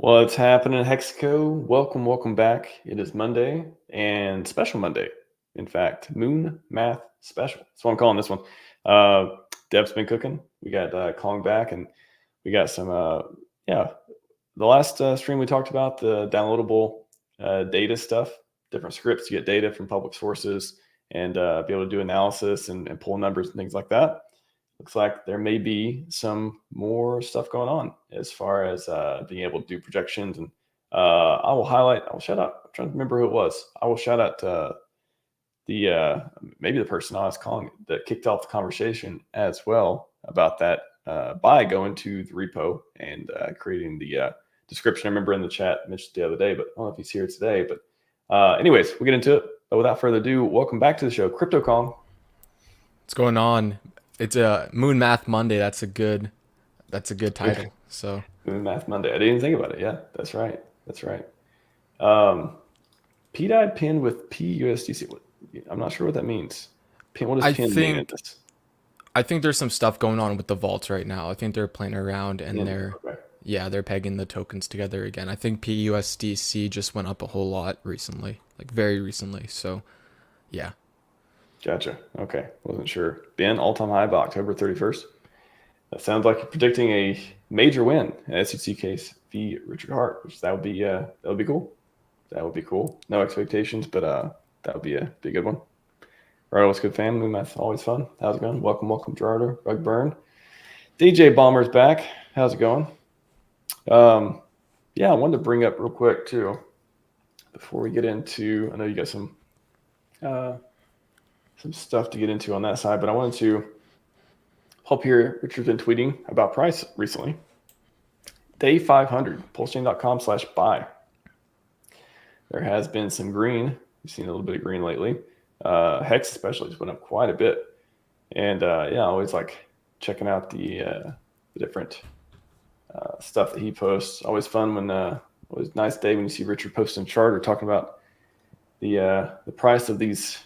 What's happening, Hexaco? Welcome back. It is Monday and special Monday. In fact, Moon Math Special. That's what I'm calling this one. Dev's been cooking. We got calling back, and we got some. Yeah, the last stream we talked about the downloadable data stuff, different scripts to get data from public sources and be able to do analysis and pull numbers and things like that. Looks like there may be some more stuff going on as far as being able to do projections. And I will shout out, I'm trying to remember who it was. I will shout out maybe the person I was calling that kicked off the conversation as well about that by going to the repo and creating the description. I remember in the chat mentioned the other day, but I don't know if he's here today. But anyways, we'll get into it. But without further ado, welcome back to the show, Crypto Kong. What's going on? It's a Moon Math Monday. That's a good title. So Moon Math Monday. I didn't even think about it. Yeah, that's right. That's right. P-Dye pin with PUSDC. I'm not sure what that means. Pin. What does I pin mean in think this? I think there's some stuff going on with the vaults right now. I think they're playing around and Okay. they're pegging the tokens together again. I think PUSDC just went up a whole lot recently, like very recently. So yeah. Gotcha. Okay. Wasn't sure. Ben, all-time high by October 31st. That sounds like you're predicting a major win at SEC case v. Richard Hart, which that would be cool. That would be cool. No expectations, but that would be a good one. All right, what's good, fam? Moon Math, always fun. How's it going? Welcome, Gerardo, Rug Burn. DJ Bomber's back. How's it going? Yeah, I wanted to bring up real quick too, before we get into. I know you got some stuff to get into on that side, but I wanted to help here. Richard's been tweeting about price recently. Day 500, PulseChain.com/buy. There has been some green. We've seen a little bit of green lately. Hex especially has went up quite a bit. And yeah, I always like checking out the different stuff that he posts. Always fun when always nice day when you see Richard posting chart or talking about the price of these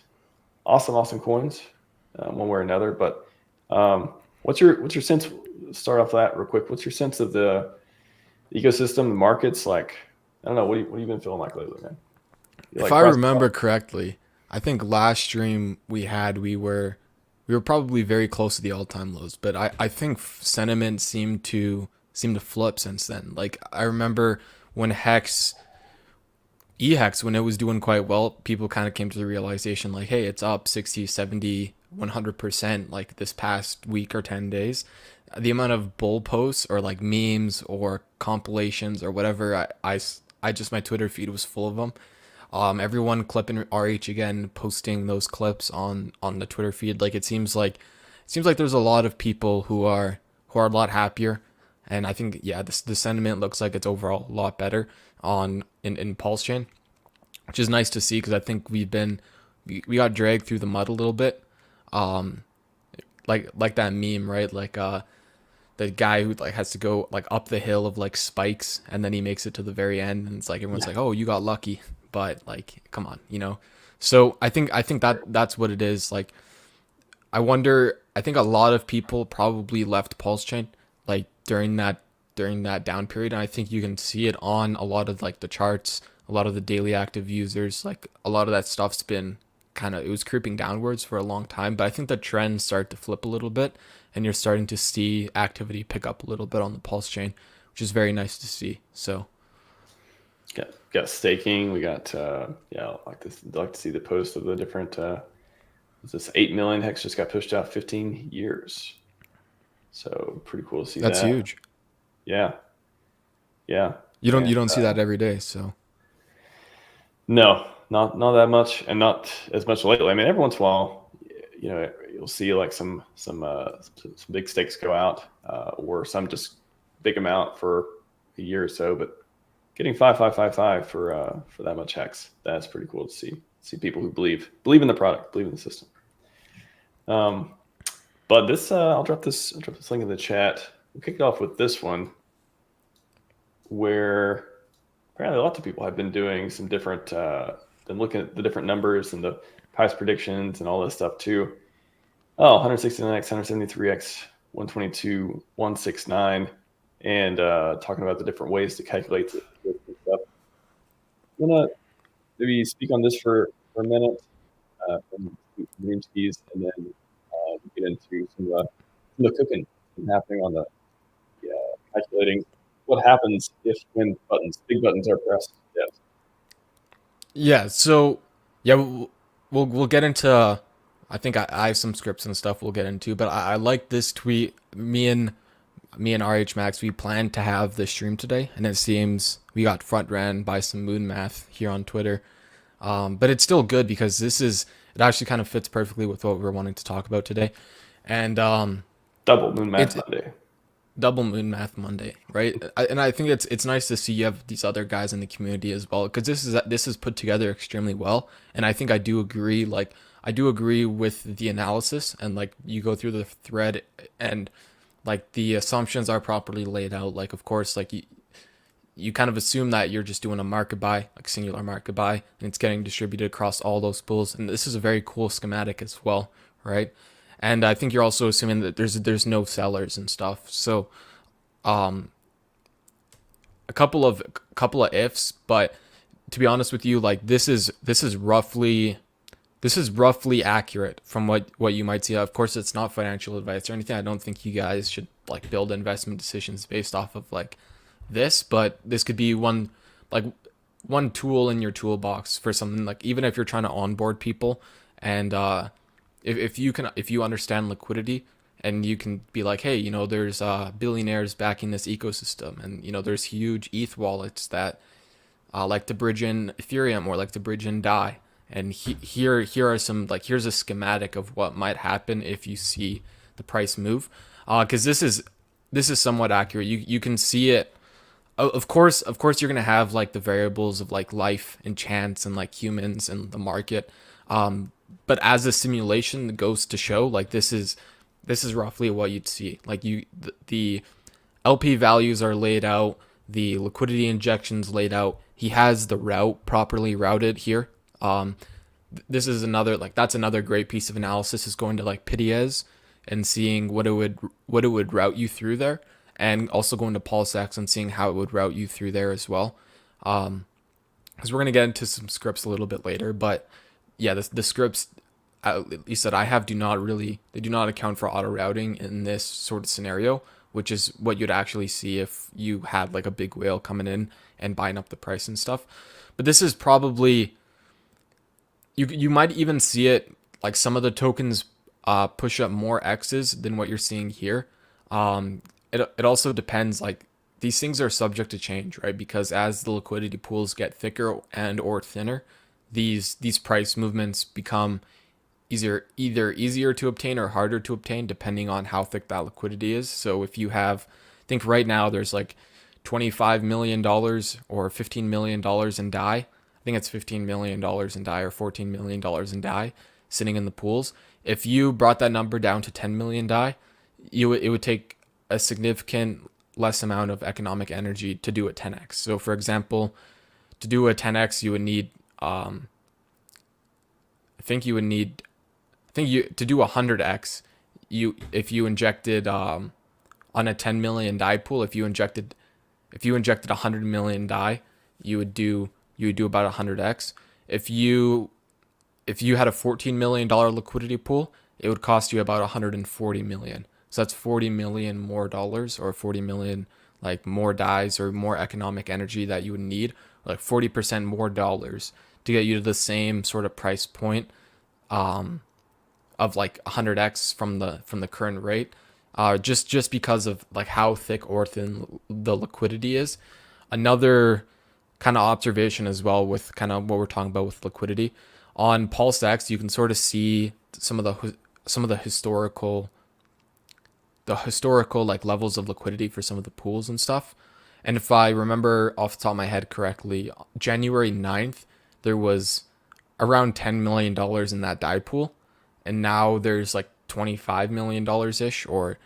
awesome coins, one way or another. But what's your sense? Start off that real quick. What's your sense of the ecosystem, the markets? Like, I don't know. What have you been feeling like lately, man? If I remember correctly, I think last stream we were probably very close to the all-time lows, but I think sentiment seemed to flip since then. Like I remember when EHEX, when it was doing quite well, people kind of came to the realization like, hey, it's up 60, 70, 100% like this past week or 10 days. The amount of bull posts or like memes or compilations or whatever, I just, my Twitter feed was full of them. Everyone clipping RH again, posting those clips on the Twitter feed. Like it seems like there's a lot of people who are a lot happier, and I think the sentiment looks like it's overall a lot better in PulseChain, which is nice to see because I think we got dragged through the mud a little bit, like that meme, right? Like the guy who like has to go like up the hill of like spikes and then he makes it to the very end and it's like everyone's like, oh, you got lucky, but like come on, you know. So I think that's what it is. Like I think a lot of people probably left PulseChain like during that down period, and I think you can see it on a lot of like the charts, a lot of the daily active users. Like a lot of that stuff's been it was creeping downwards for a long time, but I think the trends start to flip a little bit and you're starting to see activity pick up a little bit on the PulseChain, which is very nice to see. So got staking. We got I like to see the post of the different this 8 million Hex just got pushed out 15 years. So pretty cool to see that's that. huge. Yeah. You don't see that every day, so no, not that much, and not as much lately. I mean, every once in a while, you know, you'll see like some big stakes go out, or some just big amount for a year or so. But getting 5 for that much Hex, that's pretty cool to see. See people who believe in the product, believe in the system. But this, I'll drop this link in the chat. We'll kick it off with this one, where apparently lots of people have been doing some different, been looking at the different numbers and the price predictions and all this stuff too. Oh, 169x, 173x, 122, 169, and talking about the different ways to calculate this stuff. I'm gonna maybe speak on this for a minute, from green cheese, and then get into some of the cooking happening on the calculating what happens if when big buttons are pressed. Yes. Yeah. So yeah, we'll get into. I think I have some scripts and stuff we'll get into, but I like this tweet. Me and RHMax, we planned to have this stream today, and it seems we got front ran by some moon math here on Twitter. But it's still good because it actually kind of fits perfectly with what we're wanting to talk about today. And double moon math Monday. Double moon math Monday, right? And I think it's nice to see you have these other guys in the community as well, because this is put together extremely well. And I think I do agree with the analysis, and like you go through the thread and like the assumptions are properly laid out. Like, of course, like you kind of assume that you're just doing a market buy, like singular market buy, and it's getting distributed across all those pools. And this is a very cool schematic as well, right? And I think you're also assuming that there's no sellers and stuff. So, a couple of ifs, but to be honest with you, like this is roughly accurate from what you might see. Of course, it's not financial advice or anything. I don't think you guys should like build investment decisions based off of like this, but this could be one tool in your toolbox for something, like even if you're trying to onboard people, and if you understand liquidity, and you can be like, hey, there's billionaires backing this ecosystem, and there's huge ETH wallets that like to bridge in Ethereum or like to bridge in DAI. And here are some, like, here's a schematic of what might happen if you see the price move, because this is somewhat accurate. You can see it. Of course, you're gonna have like the variables of like life and chance and like humans and the market, but as a simulation that goes to show, like this is roughly what you'd see. Like the LP values are laid out, the liquidity injections laid out. He has the route properly routed here. This is that's another great piece of analysis, is going to like PDES and seeing what it would route you through there, and also going to PulseX and seeing how it would route you through there as well. Because we're going to get into some scripts a little bit later, but yeah, the scripts, at least that I have, do not account for auto routing in this sort of scenario, which is what you'd actually see if you had like a big whale coming in and buying up the price and stuff. But this is probably, you might even see it, like some of the tokens push up more X's than what you're seeing here. It also depends, like these things are subject to change, right? Because as the liquidity pools get thicker and or thinner, these price movements become either easier to obtain or harder to obtain, depending on how thick that liquidity is. So if you have, I think right now there's like $25 million or $15 million in DAI. I think it's $15 million in DAI or $14 million in DAI sitting in the pools. If you brought that number down to 10 million DAI, it would take a significant less amount of economic energy to do a 10x. So for example, to do a 10x, you would need, to do 100x, if you injected on a 10 million DAI pool, if you injected 100 million DAI, you would do about 100x. If you had a $14 million liquidity pool, it would cost you about 140 million. So that's 40 million more dollars, or 40 million like more DAIs or more economic energy that you would need, like 40% more dollars to get you to the same sort of price point of like 100x from the current rate, just because of like how thick or thin the liquidity is. Another kind of observation as well with kind of what we're talking about with liquidity on PulseX, you can sort of see some of the historical like levels of liquidity for some of the pools and stuff. And if I remember off the top of my head correctly, January 9th, there was around $10 million in that DAI pool. And now there's like $25 million ish, or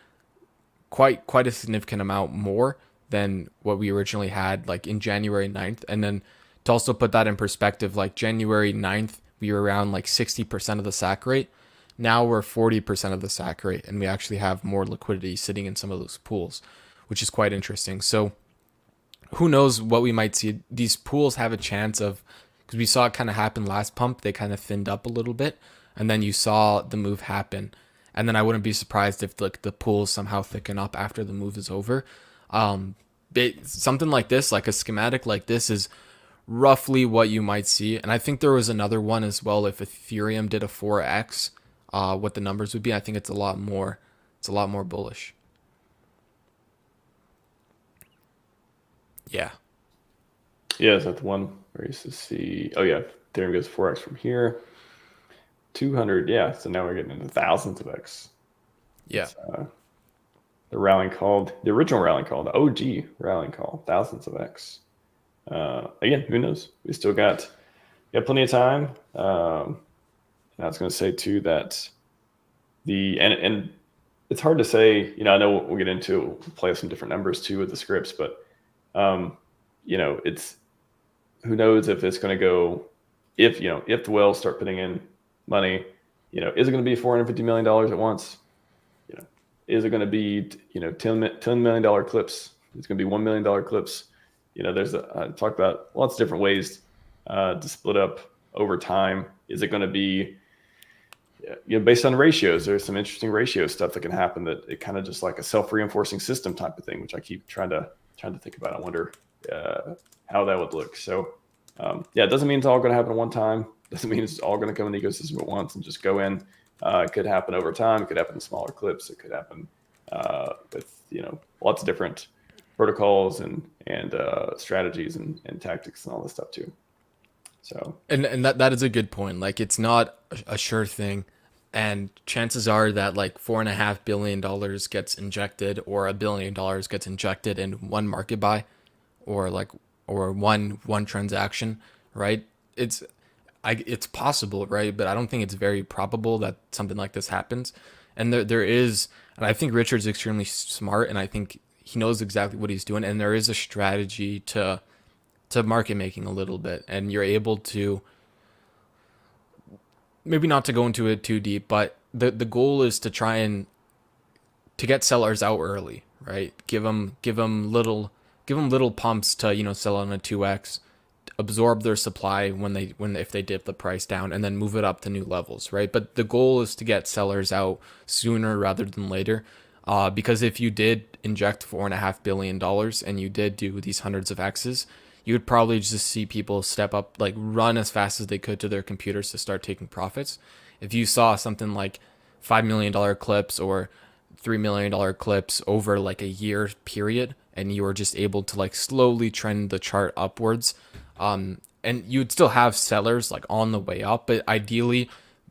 quite a significant amount more than what we originally had like in January 9th. And then to also put that in perspective, like January 9th, we were around like 60% of the SAC rate. Now we're 40% of the SAC rate, and we actually have more liquidity sitting in some of those pools, which is quite interesting. So who knows what we might see. These pools have a chance of, because we saw it kind of happen last pump, they kind of thinned up a little bit, and then you saw the move happen, and then I wouldn't be surprised if like the pools somehow thicken up after the move is over. Something like this, like a schematic like this, is roughly what you might see. And I think there was another one as well. If Ethereum did a 4x, what the numbers would be. I think it's a lot more. It's a lot more bullish. Yeah. Yeah, is that the one where you used to see? Oh yeah, Ethereum goes 4x from here, 200. Yeah, so now we're getting into thousands of x. Yeah. The rallying call, the original rallying call, the OG rallying call, thousands of x. Again, who knows? We still got plenty of time. And I was going to say too that and it's hard to say. I know we'll get into we'll play some different numbers too with the scripts, but it's who knows if it's going to go if the whales start putting in money. Is it going to be $450 million at once? Is it going to be $10 million clips? It's going to be $1 million clips. There's I talked about lots of different ways to split up over time. Is it going to be based on ratios? There's some interesting ratio stuff that can happen that it kind of just like a self-reinforcing system type of thing, which I keep trying to think about. I wonder how that would look. So it doesn't mean it's all going to happen at one time. Doesn't mean it's all going to come in the ecosystem at once and just go in. It could happen over time. It could happen in smaller clips. It could happen with lots of different protocols and strategies and tactics and all this stuff too. So and that is a good point. Like, it's not a sure thing, and chances are that like $4.5 billion gets injected, or $1 billion gets injected in one market buy, or one transaction, right? It's possible, right? But I don't think it's very probable that something like this happens. And there is, and I think Richard's extremely smart, and I think he knows exactly what he's doing. And there is a strategy to market making a little bit, and you're able to, maybe not to go into it too deep, but the goal is to try and to get sellers out early, right? Give them little pumps to sell on a 2x, absorb their supply if they dip the price down, and then move it up to new levels, right? But the goal is to get sellers out sooner rather than later, because if you did inject $4.5 billion and you did do these hundreds of X's, you would probably just see people step up, like run as fast as they could to their computers to start taking profits. If you saw something like $5 million clips or $3 million clips over like a year period, and you were just able to like slowly trend the chart upwards, and you would still have sellers like on the way up, but ideally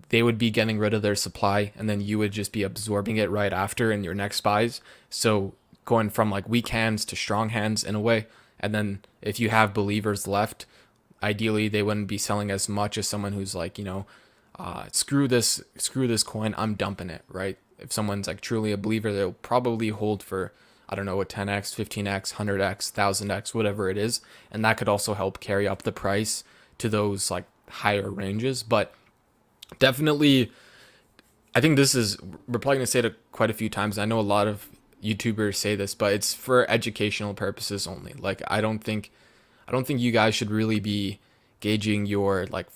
they would be getting rid of their supply, and then you would just be absorbing it right after in your next buys. So going from like weak hands to strong hands in a way. And then if you have believers left, ideally they wouldn't be selling as much as someone who's like, screw this coin, I'm dumping it, right? If someone's like truly a believer, they'll probably hold for, I don't know, a 10x, 15x, 100x, 1000x, whatever it is. And that could also help carry up the price to those like higher ranges. But definitely, I think we're probably going to say it quite a few times. I know a lot of YouTubers say this, but it's for educational purposes only. Like, I don't think you guys should really be gauging your like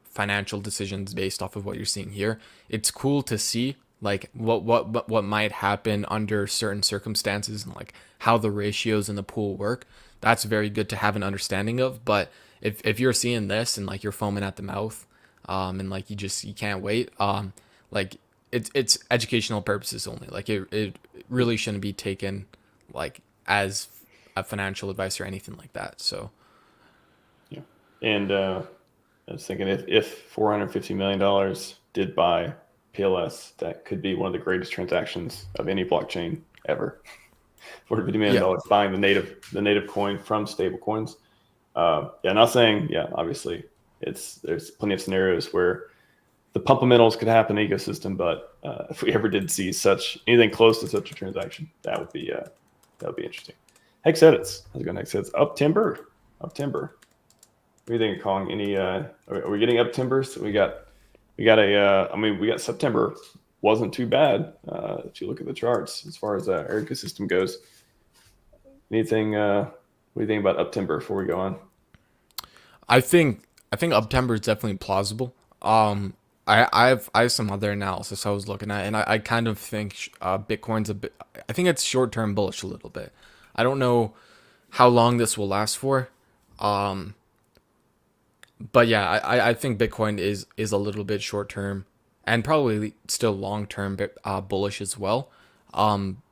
financial decisions based off of what you're seeing here. It's cool to see like what might happen under certain circumstances and like how the ratios in the pool work. That's very good to have an understanding of. But if you're seeing this and like you're foaming at the mouth, and like you can't wait, like it's educational purposes only. Like it really shouldn't be taken like as a financial advice or anything like that. So yeah, and I was thinking if $450 million did buy PLS, that could be one of the greatest transactions of any blockchain ever. $450 million buying the native coin from stable coins. Not saying, obviously there's plenty of scenarios where the pumpamentals could happen in the ecosystem, but if we ever did see anything close to such a transaction, that would be interesting. Hex edits. How's it going? Hex edits. Up timber. What do you think of calling any? Are we getting up timbers? We got September wasn't too bad if you look at the charts as far as our ecosystem goes. Anything? What do you think about Uptember before we go on? I think Uptember is definitely plausible. I have some other analysis I was looking at, and I kind of think Bitcoin's a bit. I think it's short term bullish a little bit. I don't know how long this will last for, um, but yeah, I think Bitcoin is a little bit short term, and probably still long term bullish as well.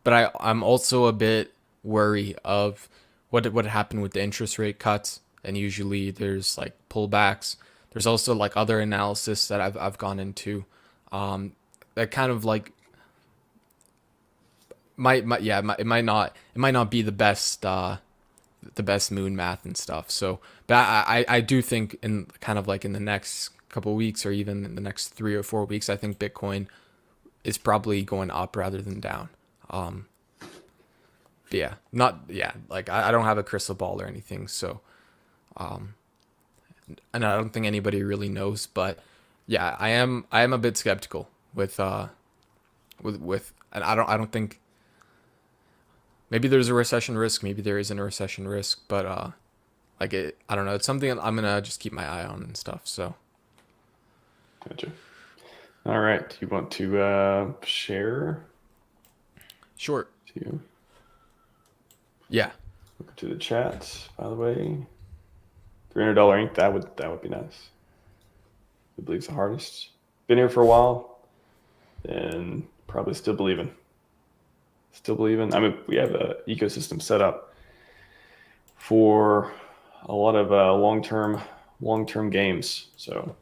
But I'm also a bit wary of what happened with the interest rate cuts, and usually there's like pullbacks. There's also like other analysis that I've gone into, that kind of like might yeah it might not be the best moon math and stuff. So, but I do think in kind of like in the next couple of weeks or even in the next 3 or 4 weeks, I think Bitcoin is probably going up rather than down. Um, but yeah, not yeah, like I don't have a crystal ball or anything, so and I don't think anybody really knows, but yeah, I am a bit skeptical with and I don't think maybe there's a recession risk, maybe there isn't a recession risk, but like I don't know, it's something I'm gonna just keep my eye on and stuff. So Gotcha. All right. Do you want to share? sure, To yeah, look to the chat. By the way, $300 ink. That would be nice. Who believes the hardest? Been here for a while, and probably still believing. Still believing. I mean, we have an ecosystem set up for a lot of long-term games. So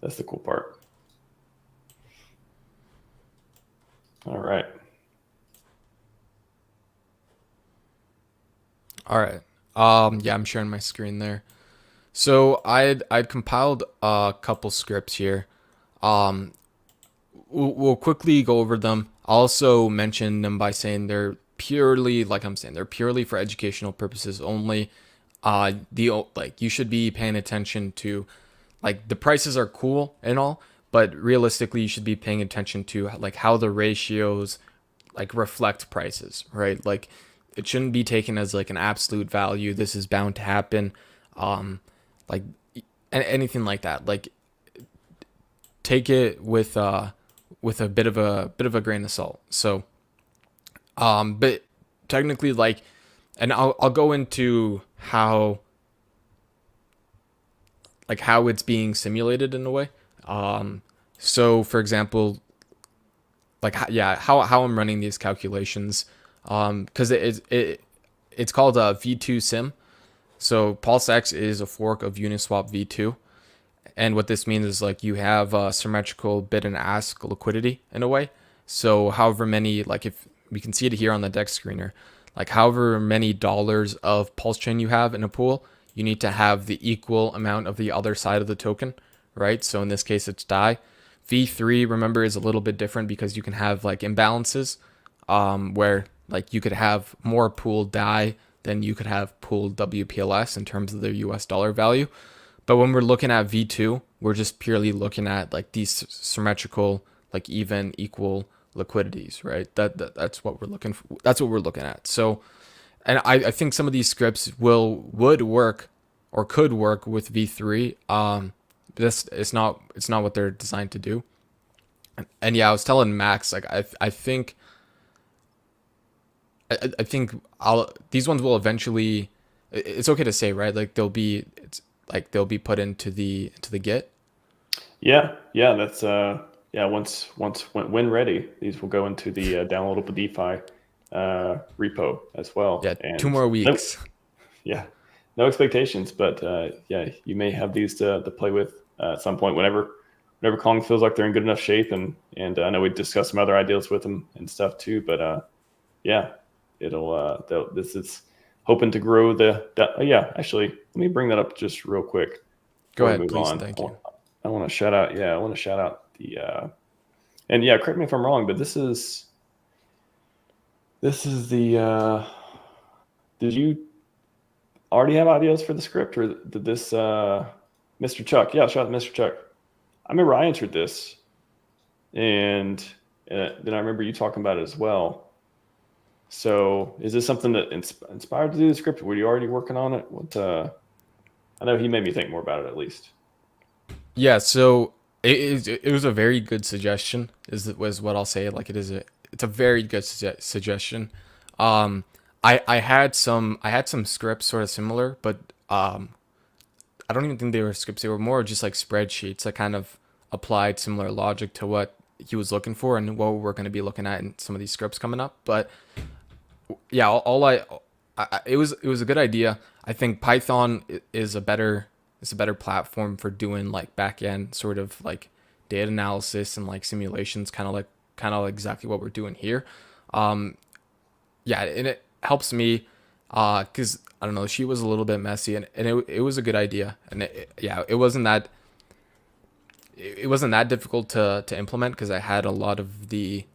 that's the cool part. All right. all right. Yeah, I'm sharing my screen there. So I'd compiled a couple scripts here. Um, we'll quickly go over them. I'll also mention them by saying they're purely, like I'm saying, they're purely for educational purposes only. Like you should be paying attention to, like the prices are cool and all, but realistically you should be paying attention to like how the ratios like reflect prices, right? Like it shouldn't be taken as like an absolute value. This is bound to happen. Um, like anything like that. Like take it with a bit of a grain of salt. So, but technically, like, and I'll go into how it's being simulated in a way. So for example, like yeah, how I'm running these calculations, because it's called a V2 sim. So PulseX is a fork of Uniswap V2. And what this means is like you have symmetrical bid and ask liquidity in a way. So however many, like if we can see it here on the deck screener, like however many dollars of PulseChain you have in a pool, you need to have the equal amount of the other side of the token, right? So in this case, it's DAI. V3, remember, is a little bit different because you can have like imbalances, where like you could have more pooled DAI than you could have pooled WPLS in terms of their US dollar value. But when we're looking at V2, we're just purely looking at like these symmetrical, like even equal liquidities, right? That's what we're looking for. That's what we're looking at. So, and I think some of these scripts would work or could work with V3. This it's not what they're designed to do. And yeah, I was telling Max like I think these ones will eventually. It's okay to say, right? Like they'll be put into the Git. Yeah. That's yeah. When ready, these will go into the downloadable DeFi repo as well. Yeah, two And more no, weeks. yeah, no expectations, but yeah, you may have these to play with at some point whenever Kong feels like they're in good enough shape, and I know we discussed some other ideas with them and stuff too, but yeah, this is hoping to grow yeah, actually, let me bring that up just real quick Go before we ahead, move please. on. Thank you. I want to shout out, yeah, I want to shout out the and yeah, correct me if I'm wrong, but this is the did you already have ideas for the script, or did this Mr. Chuck? Yeah, shout out to Mr. Chuck. I remember I entered this, and then I remember you talking about it as well. So is this something that inspired to do the script? Were you already working on it? What? I know he made me think more about it at least. Yeah, so it was a very good suggestion. Was what I'll say. Like it's a very good suggestion. Um, I had some scripts sort of similar, but I don't even think they were scripts. They were more just like spreadsheets that kind of applied similar logic to what he was looking for and what we're going to be looking at in some of these scripts coming up. But yeah, it was a good idea. I think Python is a better platform for doing like back end sort of like data analysis and like simulations, kind of like exactly what we're doing here. Um, yeah, and it helps me because I don't know, she was a little bit messy, and it was a good idea, and yeah, it wasn't that difficult to implement because I had a lot of the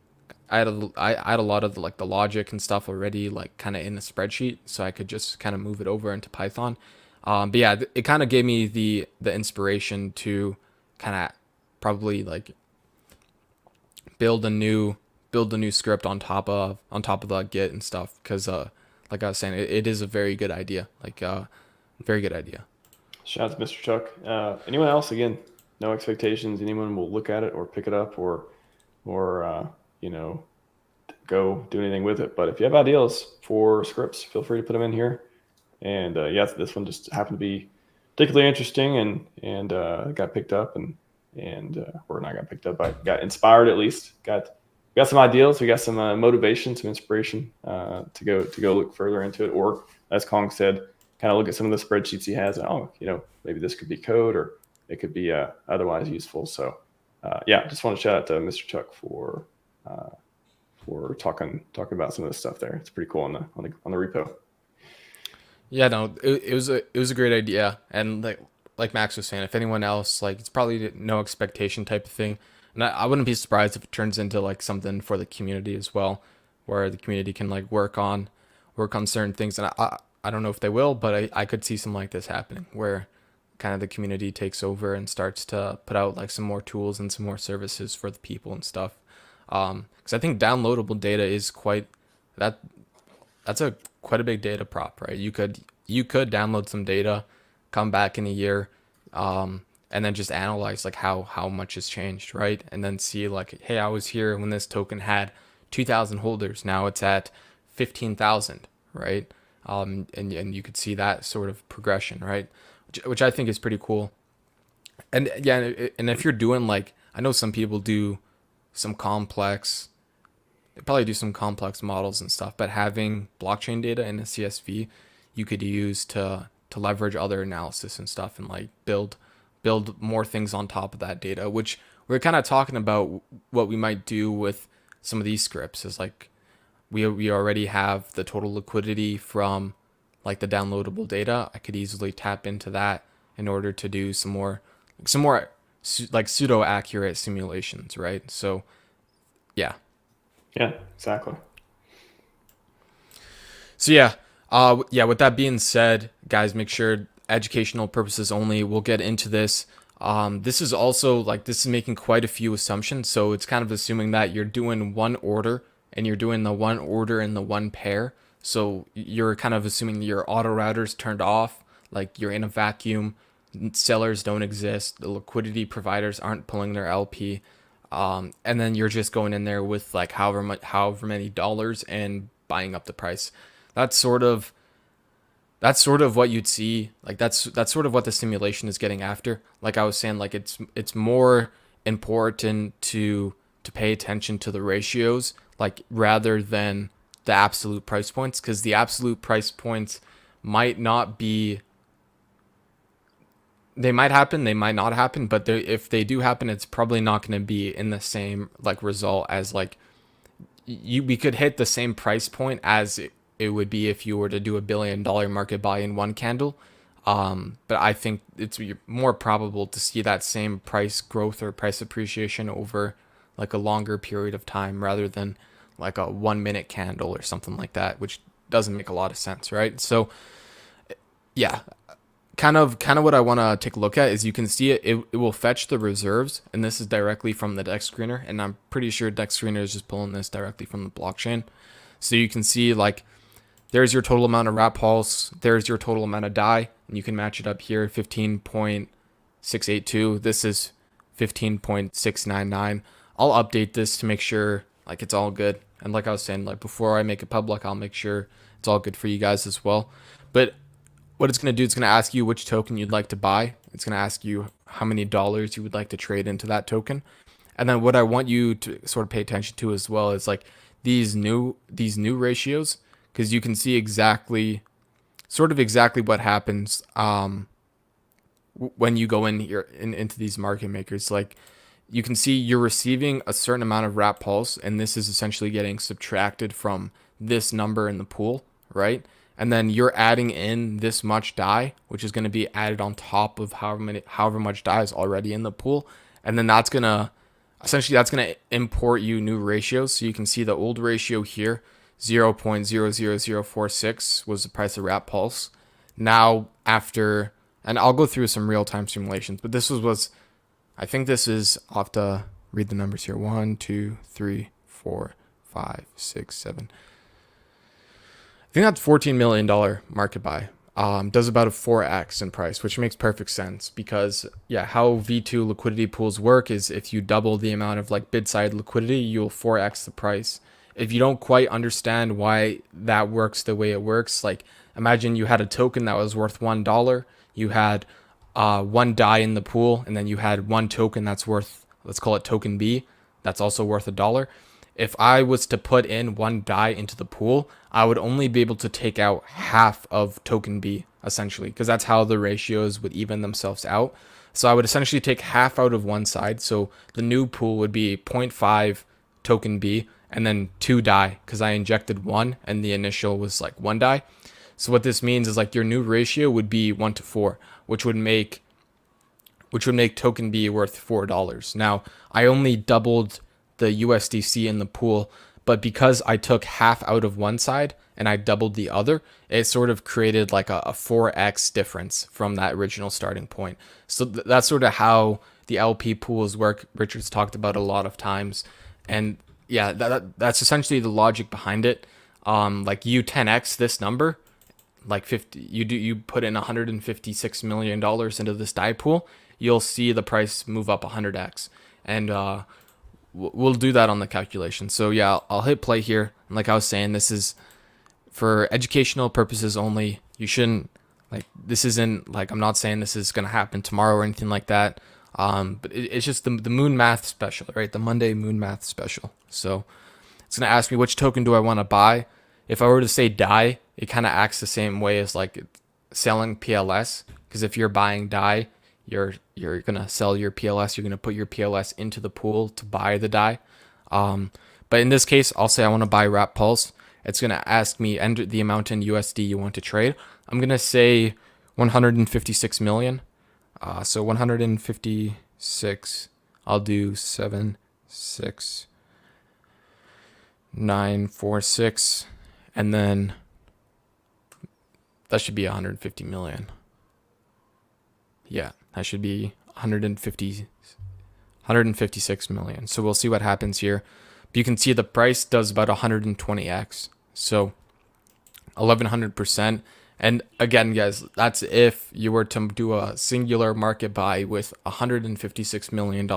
I had a lot of the, like the logic and stuff already like kind of in the spreadsheet, so I could just kind of move it over into Python. But yeah, it kind of gave me the inspiration to kind of probably like build a new script on top of the Git and stuff because like I was saying, it is a very good idea, like very good idea. Shout out to Mr. Chuck. Anyone else? Again, no expectations. Anyone will look at it or pick it up or you know, go do anything with it. But if you have ideas for scripts, feel free to put them in here. And yeah, this one just happened to be particularly interesting and got picked up or not got picked up. I got inspired at least. Got some ideas. We got some motivation, some inspiration to go look further into it. Or as Kong said, kind of look at some of the spreadsheets he has. And, maybe this could be code or it could be otherwise useful. So yeah, just want to shout out to Mr. Chuck for talking about some of this stuff there. It's pretty cool on the repo. Yeah, no, it was a great idea, and like Max was saying, if anyone else like it's probably no expectation type of thing, and I wouldn't be surprised if it turns into like something for the community as well, where the community can like work on certain things, and I don't know if they will, but I could see something like this happening where kind of the community takes over and starts to put out like some more tools and some more services for the people and stuff. Because I think downloadable data is that that's a quite a big data prop, right? You could download some data, come back in a year, and then just analyze like how much has changed, right? And then see like, hey, I was here when this token had 2,000 holders. Now it's at 15,000, right? And you could see that sort of progression, right? Which I think is pretty cool. And yeah, and if you're doing like, I know some people do some complex they probably do some complex models and stuff, but having blockchain data in a CSV you could use to leverage other analysis and stuff and like build more things on top of that data, which we're kind of talking about what we might do with some of these scripts is like we already have the total liquidity from like the downloadable data. I could easily tap into that in order to do some more like pseudo accurate simulations, right? So yeah. Yeah, exactly. So yeah, yeah. With that being said, guys, make sure educational purposes only. We'll get into this. This is also like this is making quite a few assumptions. So it's kind of assuming that you're doing one order and you're doing the one order in the one pair. So you're kind of assuming your auto routers turned off, like you're in a vacuum. Sellers don't exist. The liquidity providers aren't pulling their LP. And then you're just going in there with like however many dollars and buying up the price. That's sort of what you'd see. Like that's sort of what the simulation is getting after. Like I was saying, like it's more important to pay attention to the ratios, like rather than the absolute price points, because the absolute price points might not be. They might happen, they might not happen, but if they do happen, it's probably not going to be in the same like result as like we could hit the same price point as it would be if you were to do $1 billion market buy in one candle. But I think it's more probable to see that same price growth or price appreciation over like a longer period of time rather than like a 1 minute candle or something like that, which doesn't make a lot of sense, right? So yeah, kind of what I want to take a look at is you can see it will fetch the reserves, and this is directly from the dex screener, and I'm pretty sure dex screener is just pulling this directly from the blockchain. So you can see like there's your total amount of wrap pulse, there's your total amount of DAI, and you can match it up here, 15.682. This is 15.699. I'll update this to make sure like it's all good. And like I was saying, like before I make it public, I'll make sure it's all good for you guys as well. But what it's going to do, it's going to ask you which token you'd like to buy. It's going to ask you how many dollars you would like to trade into that token. And then what I want you to sort of pay attention to as well is like these new ratios, because you can see exactly what happens when you go in here into these market makers. Like you can see you're receiving a certain amount of wrap pulse, and this is essentially getting subtracted from this number in the pool, right? And then you're adding in this much DAI, which is going to be added on top of however much DAI is already in the pool, and then that's going to import you new ratios. So you can see the old ratio here, 0.00046 was the price of wrap pulse. Now after, and I'll go through some real-time simulations, but this was I think this is, I'll have to read the numbers here. 1, 2, 3, 4, 5, 6, 7. I think that's $14 million market buy. Does about a 4x in price, which makes perfect sense because how V2 liquidity pools work is if you double the amount of like bid side liquidity, you'll 4x the price. If you don't quite understand why that works the way it works, like imagine you had a token that was worth $1, you had one DAI in the pool, and then you had one token that's worth, let's call it token B, that's also worth $1. If I was to put in one DAI into the pool, I would only be able to take out half of token B, essentially, because that's how the ratios would even themselves out. So I would essentially take half out of one side. So the new pool would be 0.5 token B and then 2 DAI, because I injected 1 and the initial was like 1 DAI. So what this means is like your new ratio would be 1:4, which would make token B worth $4. Now, I only doubled the USDC in the pool, but because I took half out of one side and I doubled the other, it sort of created like a 4x difference from that original starting point. So that's sort of how the LP pools work. Richard's talked about a lot of times, and that's essentially the logic behind it. Like you 10x this number, like 50, you put in $156 million into this DAI pool, you'll see the price move up 100x, and we'll do that on the calculation. So I'll hit play here. And like I was saying, this is for educational purposes only. You shouldn't, like, this isn't like, I'm not saying this is going to happen tomorrow or anything like that. But it's just the moon math special, right? The Monday moon math special. So it's going to ask me which token do I want to buy. If I were to say DAI, it kind of acts the same way as like selling PLS, because if you're buying DAI, you're gonna sell your PLS. You're gonna put your PLS into the pool to buy the DAI. But in this case, I'll say I want to buy wrap pulse. It's gonna ask me enter the amount in USD you want to trade. I'm gonna say 156 million. So 156. I'll do 76946, and then that should be 150 million. Yeah, that should be 156 million. So we'll see what happens here. But you can see the price does about 120x. So 1100%. And again, guys, that's if you were to do a singular market buy with $156 million,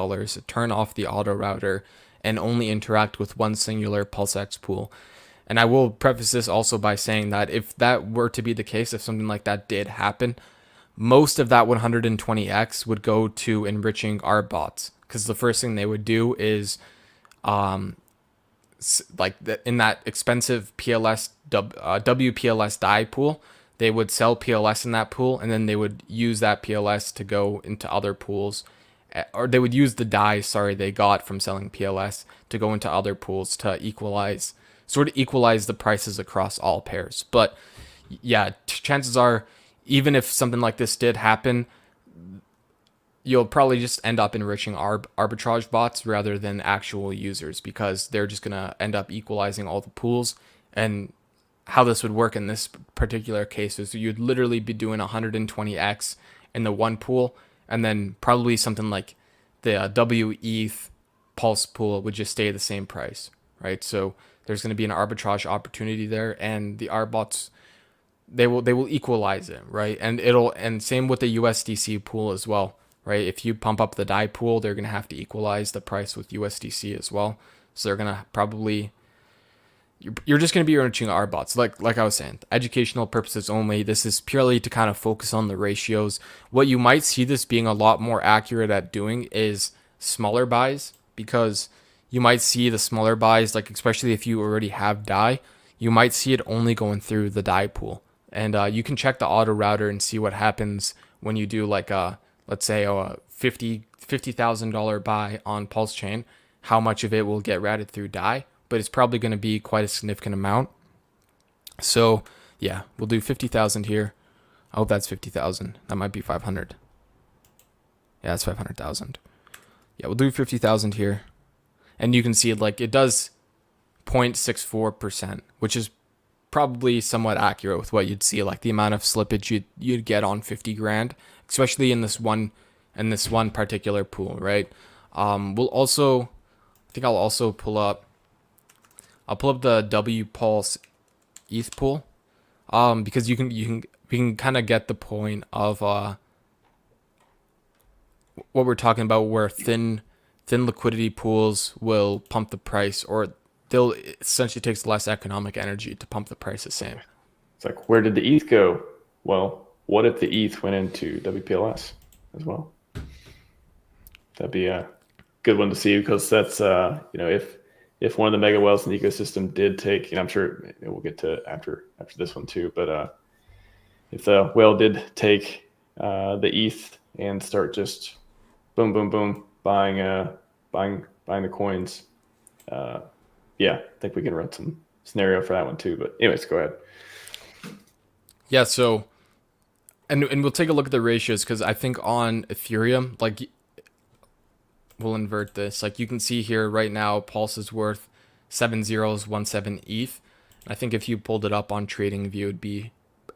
turn off the auto router, and only interact with one singular PulseX pool. And I will preface this also by saying that if that were to be the case, if something like that did happen, most of that 120x would go to enriching our bots, because the first thing they would do is like in that expensive PLS WPLS DAI pool, they would sell PLS in that pool, and then they would use that PLS to go into other pools, or they would use the DAI they got from selling PLS to go into other pools to equalize the prices across all pairs. But chances are, even if something like this did happen, you'll probably just end up enriching arbitrage bots rather than actual users, because they're just going to end up equalizing all the pools. And how this would work in this particular case is you'd literally be doing 120x in the one pool, and then probably something like the WETH Pulse pool would just stay the same price, right? So there's going to be an arbitrage opportunity there, and the RBots, they will equalize it, right? And same with the USDC pool as well, right? If you pump up the DAI pool, they're going to have to equalize the price with USDC as well. So they're going to probably, you're just going to be enriching RBots. Like I was saying, educational purposes only. This is purely to kind of focus on the ratios. What you might see this being a lot more accurate at doing is smaller buys, because you might see the smaller buys, like especially if you already have DAI, you might see it only going through the DAI pool. And you can check the auto router and see what happens when you do like a, let's say a $50,000 buy on PulseChain, how much of it will get routed through DAI, but it's probably going to be quite a significant amount. So yeah, we'll do 50,000 here. I hope that's 50,000. That might be 500. Yeah, that's 500,000. Yeah, we'll do 50,000 here. And you can see like it does 0.64%, which is probably somewhat accurate with what you'd see, like the amount of slippage you'd get on 50 grand, especially in this one particular pool, right? We'll also, I think I'll also pull up the W Pulse ETH pool, because we can kind of get the point of what we're talking about, where thin liquidity pools will pump the price, or they'll essentially takes less economic energy to pump the price the same. It's like, where did the ETH go? Well, what if the ETH went into WPLS as well? That'd be a good one to see, because that's if one of the mega whales in the ecosystem did take, I'm sure we'll get to after this one too, but if the whale did take the ETH and start just boom boom boom buying the coins, yeah, I think we can run some scenario for that one too. But anyways, go ahead. Yeah, so and we'll take a look at the ratios, because I think on Ethereum, like, we'll invert this. Like you can see here right now, Pulse is worth 7017 ETH. And I think if you pulled it up on TradingView,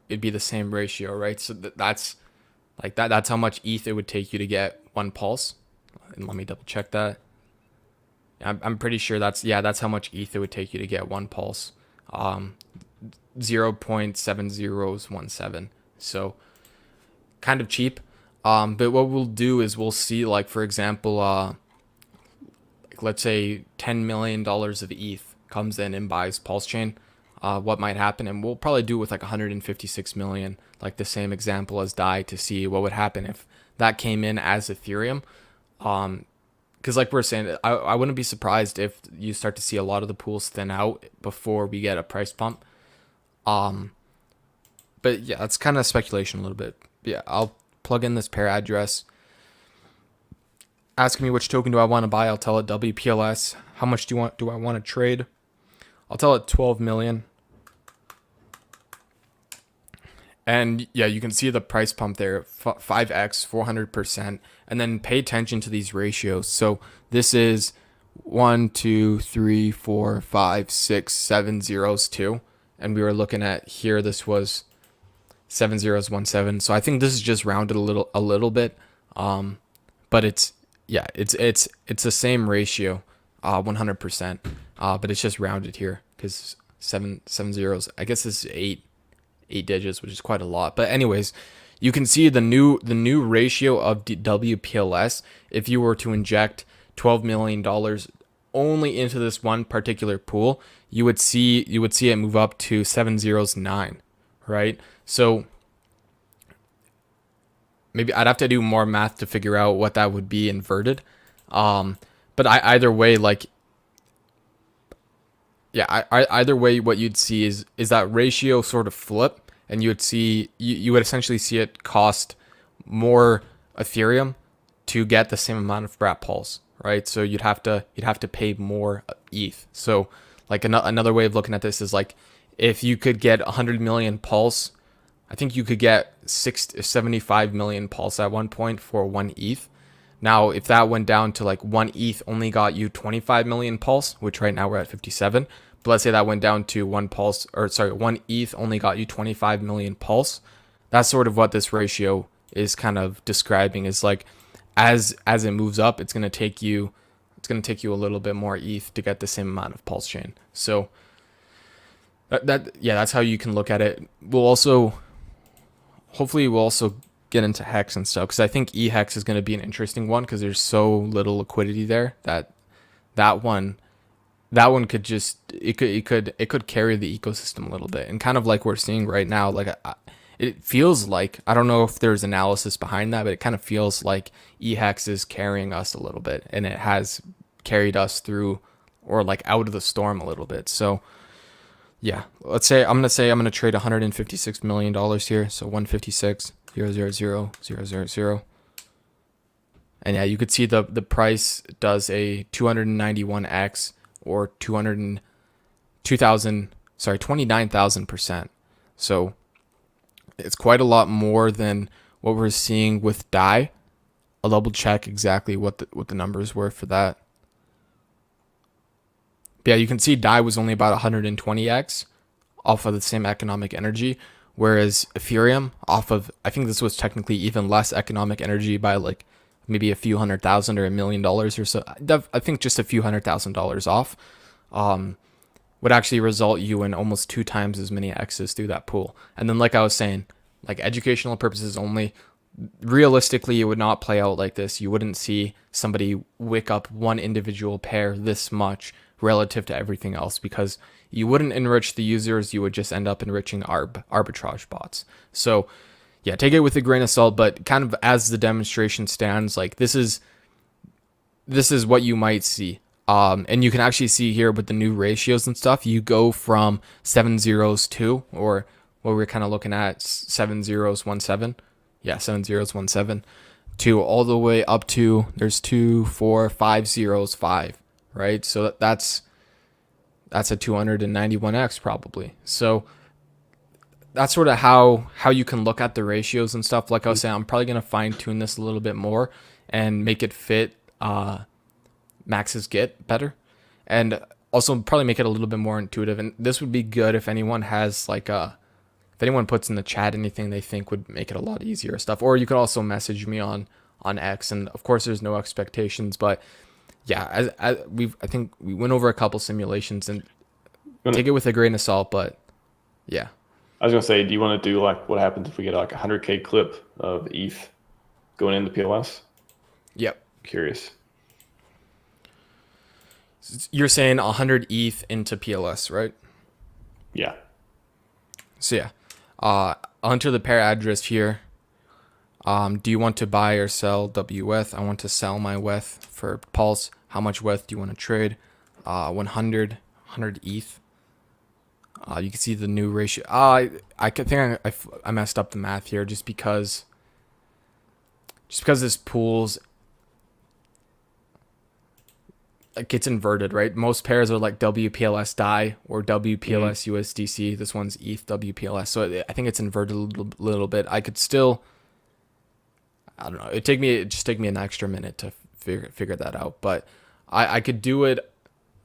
it'd be the same ratio, right? So that's how much ETH it would take you to get one Pulse. And let me double check that. I'm pretty sure that's how much ETH it would take you to get one Pulse. 0.7017. So kind of cheap. But what we'll do is we'll see, like, for example, like, let's say $10 million of ETH comes in and buys PulseChain. What might happen, and we'll probably do it with like 156 million, like the same example as DAI, to see what would happen if that came in as Ethereum. Because like we're saying, I wouldn't be surprised if you start to see a lot of the pools thin out before we get a price pump. But yeah, that's kind of speculation a little bit. Yeah, I'll plug in this pair address. Asking me which token do I want to buy, I'll tell it WPLS. How much do I want to trade? I'll tell it 12 million. And yeah, you can see the price pump there, 5x, 400%. And then pay attention to these ratios. So this is 1, 2, 3, 4, 5, 6, 7 zeros too. And we were looking at here, this was 7017. So I think this is just rounded a little bit. But it's the same ratio, 100%. But it's just rounded here because seven zeros. I guess this is eight digits, which is quite a lot. But anyways, you can see the new ratio of WPLS. If you were to inject $12 million only into this one particular pool, you would see it move up to 709, right? So maybe I'd have to do more math to figure out what that would be inverted. But either way, like, yeah, either way, what you'd see is that ratio sort of flip, and you would essentially see it cost more Ethereum to get the same amount of Brat Pulse, right? So you'd have to pay more ETH. So like another way of looking at this is like, if you could get 100 million Pulse, I think you could get 75 million Pulse at one point for one ETH. Now, if that went down to like one ETH only got you 25 million Pulse, which right now we're at 57, but let's say that went down to one ETH only got you 25 million Pulse. That's sort of what this ratio is kind of describing, is like, as it moves up, it's going to take you it's going to take you a little bit more ETH to get the same amount of PulseChain. So that's how you can look at it. Hopefully we'll also get into Hex and stuff, because I think eHex is going to be an interesting one, because there's so little liquidity there that one could just it could carry the ecosystem a little bit, and kind of like we're seeing right now, like it feels like, I don't know if there's analysis behind that, but it kind of feels like eHex is carrying us a little bit, and it has carried us through, or like out of the storm a little bit. So yeah, I'm gonna trade $156 million here, so 156,000,000. And yeah, you could see the price does a 291x, or 29,000%. So it's quite a lot more than what we're seeing with DAI. I'll double check exactly what the numbers were for that. But yeah, you can see DAI was only about 120x off of the same economic energy, whereas Ethereum off of, I think this was technically even less economic energy by like maybe a few $100,000 or $1 million or so. I think just a few $100,000 off would actually result you in almost 2 times as many X's through that pool. And then, like I was saying, like educational purposes only, realistically, it would not play out like this. You wouldn't see somebody wick up one individual pair this much relative to everything else, because you wouldn't enrich the users. You would just end up enriching arbitrage bots. So yeah, take it with a grain of salt, but kind of as the demonstration stands, like this is what you might see. And you can actually see here with the new ratios and stuff, you go from 7 zeros to, or what we're kind of looking at, 7 zeros 1 7. Yeah, 7 zeros 1 7 to all the way up to, there's 2 4 5 zeros 5, right? So that's a 291x probably. So that's sort of how you can look at the ratios and stuff. Like I was saying, I'm probably going to fine tune this a little bit more and make it fit Max's Git better, and also probably make it a little bit more intuitive. And this would be good if anyone has if anyone puts in the chat anything they think would make it a lot easier stuff, or you could also message me on X. And of course there's no expectations, but yeah, I think we went over a couple simulations, and take it with a grain of salt, but yeah. I was gonna say, do you want to do like what happens if we get like 100K clip of ETH going into PLS? Yep. Curious. You're saying 100 ETH into PLS, right? Yeah. So yeah, I'll enter the pair address here. Do you want to buy or sell WETH? I want to sell my WETH for Pulse. How much WETH do you want to trade? 100 ETH. You can see the new ratio. I think I messed up the math here, just because this pool's, it gets inverted, right? Most pairs are like WPLS DAI or WPLS USDC. This one's ETH WPLS. So I think it's inverted a little bit. I could still, I don't know. It just take me an extra minute to figure that out. But I could do it.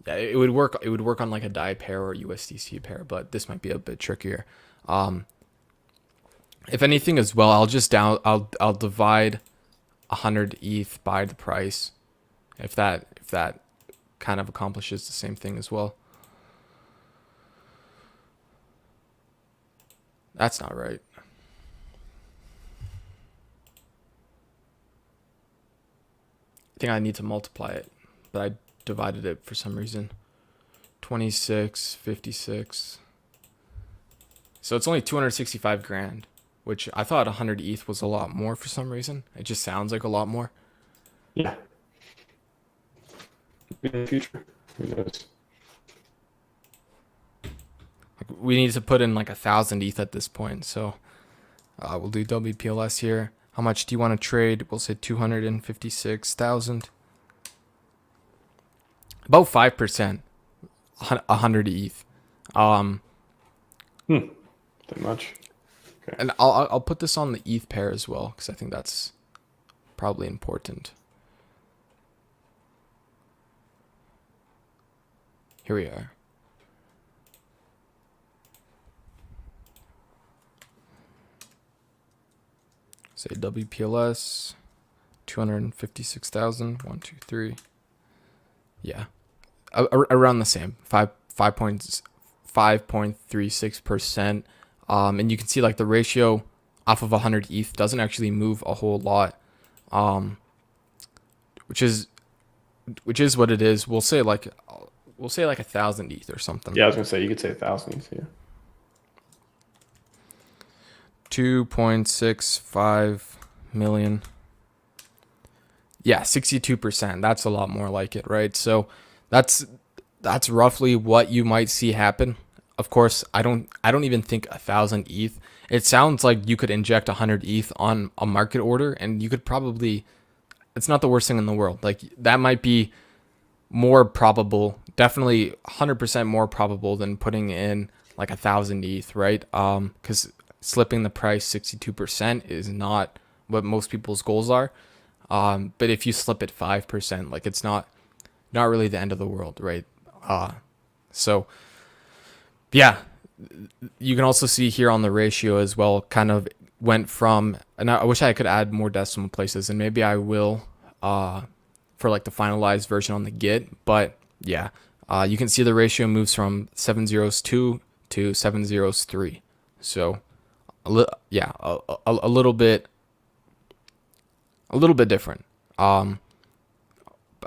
Yeah, it would work. It would work on like a DAI pair or USDC pair, but this might be a bit trickier. If anything as well, I'll divide 100 ETH by the price, if that kind of accomplishes the same thing as well. That's not right. I think I need to multiply it, but I divided it for some reason. 26, 56. So it's only 265 grand, which I thought 100 ETH was a lot more for some reason. It just sounds like a lot more. Yeah. In the future, who knows? We need to put in like 1,000 ETH at this point. So we'll do WPLS here. How much do you want to trade? We'll say 256,000. About 5%. 100 ETH. That much. Okay. And I'll put this on the ETH pair as well, because I think that's probably important. Here we are. Say WPLS 256,000. 1, 2, 3. Yeah, around the same 5.36%. And you can see like the ratio off of 100 ETH doesn't actually move a whole lot, um, which is what it is. We'll say like 1,000 ETH or something. Yeah, I was gonna say you could say 1,000. Yeah. 2.65 million. Yeah, 62%. That's a lot more like it, right? So that's roughly what you might see happen. Of course, I don't even think 1,000 ETH. It sounds like you could inject 100 ETH on a market order, and you could probably. It's not the worst thing in the world. Like that might be more probable, definitely 100% more probable than putting in like 1,000 ETH, right? Because slipping the price 62% is not what most people's goals are. But if you slip it 5%, like it's not really the end of the world, right? So yeah, you can also see here on the ratio as well, kind of went from, and I wish I could add more decimal places, and maybe I will, for like the finalized version on the Git. But yeah, you can see the ratio moves from 702 to 703. So yeah, a little bit different.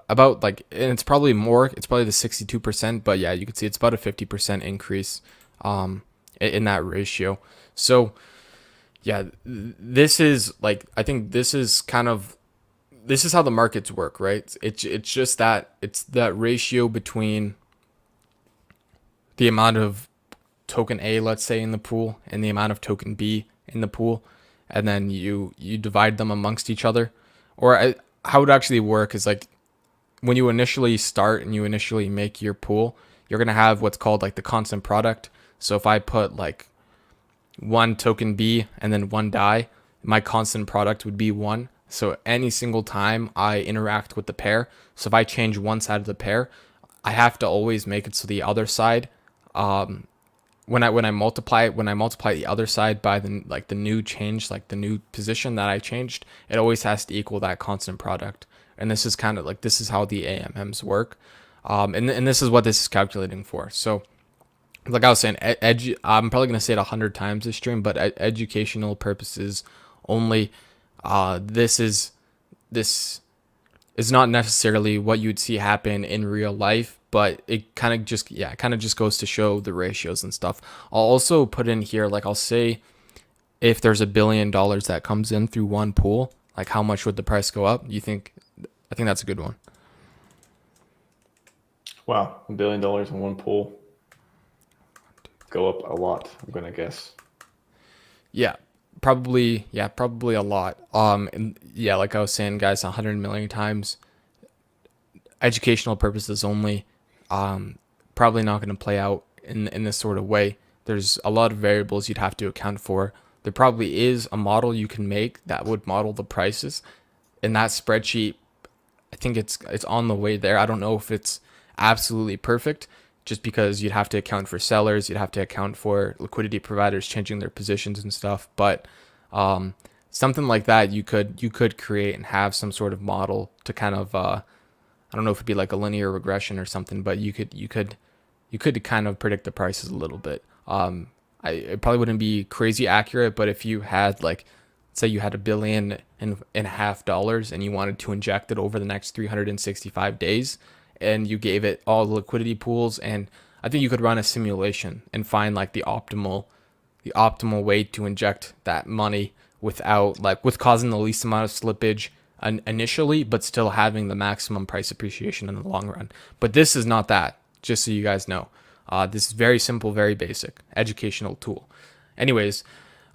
About like, and it's probably more. It's probably the 62%, but yeah, you can see it's about a 50% increase, in that ratio. So yeah, this is like, I think this is how the markets work, right? It's just that it's that ratio between the amount of token A, let's say, in the pool and the amount of token B in the pool, and then you divide them amongst each other. Or how it actually work is like when you initially start and you initially make your pool, you're going to have what's called like the constant product. So if I put like one token B and then one DAI, my constant product would be 1. So any single time I interact with the pair, so if I change one side of the pair, I have to always make it so the other side, when I multiply the other side by the new change, like the new position that I changed, it always has to equal that constant product. And this is kind of like, this is how the AMMs work, and this is what this is calculating for. So like I was saying, I'm probably gonna say it 100 times this stream, but educational purposes only. This is not necessarily what you'd see happen in real life, but it kind of just goes to show the ratios and stuff. I'll also put in here, like I'll say, if there's $1 billion that comes in through one pool, like how much would the price go up? I think that's a good one. Wow, $1 billion in one pool. Go up a lot, I'm gonna guess. Yeah, probably a lot. And yeah, like I was saying, guys, 100 million times. Educational purposes only. Probably not going to play out in this sort of way. There's a lot of variables you'd have to account for. There probably is a model you can make that would model the prices. In that spreadsheet, I think it's on the way there. I don't know if it's absolutely perfect, just because you'd have to account for sellers, you'd have to account for liquidity providers changing their positions and stuff. But something like that you could create and have some sort of model to kind of, I don't know if it'd be like a linear regression or something, but you could kind of predict the prices a little bit. It probably wouldn't be crazy accurate, but if you had like, say you had $1.5 billion and you wanted to inject it over the next 365 days, and you gave it all the liquidity pools, and I think you could run a simulation and find like the optimal way to inject that money without with causing the least amount of slippage initially, but still having the maximum price appreciation in the long run. But this is not that, just so you guys know. This is very simple, very basic educational tool. Anyways,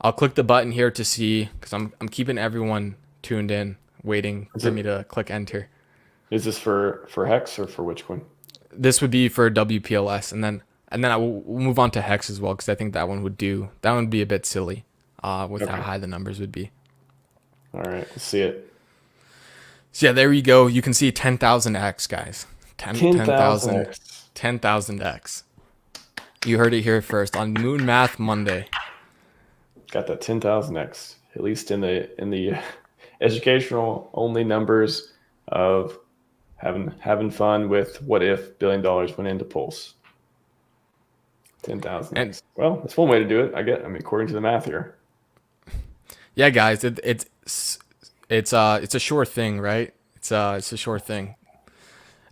I'll click the button here to see, because I'm keeping everyone tuned in, waiting for me to click enter. Is this for Hex or for which coin? This would be for WPLS, and then I will move on to Hex as well, because I think that one would be a bit silly with how high the numbers would be. All right, let's see it. So yeah, there you go. You can see 10,000x, guys. 10,000x. You heard it here first on Moon Math Monday. Got that 10,000x, at least in the educational only numbers of having fun with what if $1 billion went into Pulse. 10,000. And Well, that's one way to do it. I mean, according to the math here. yeah, guys, it's a sure thing, right? It's a sure thing.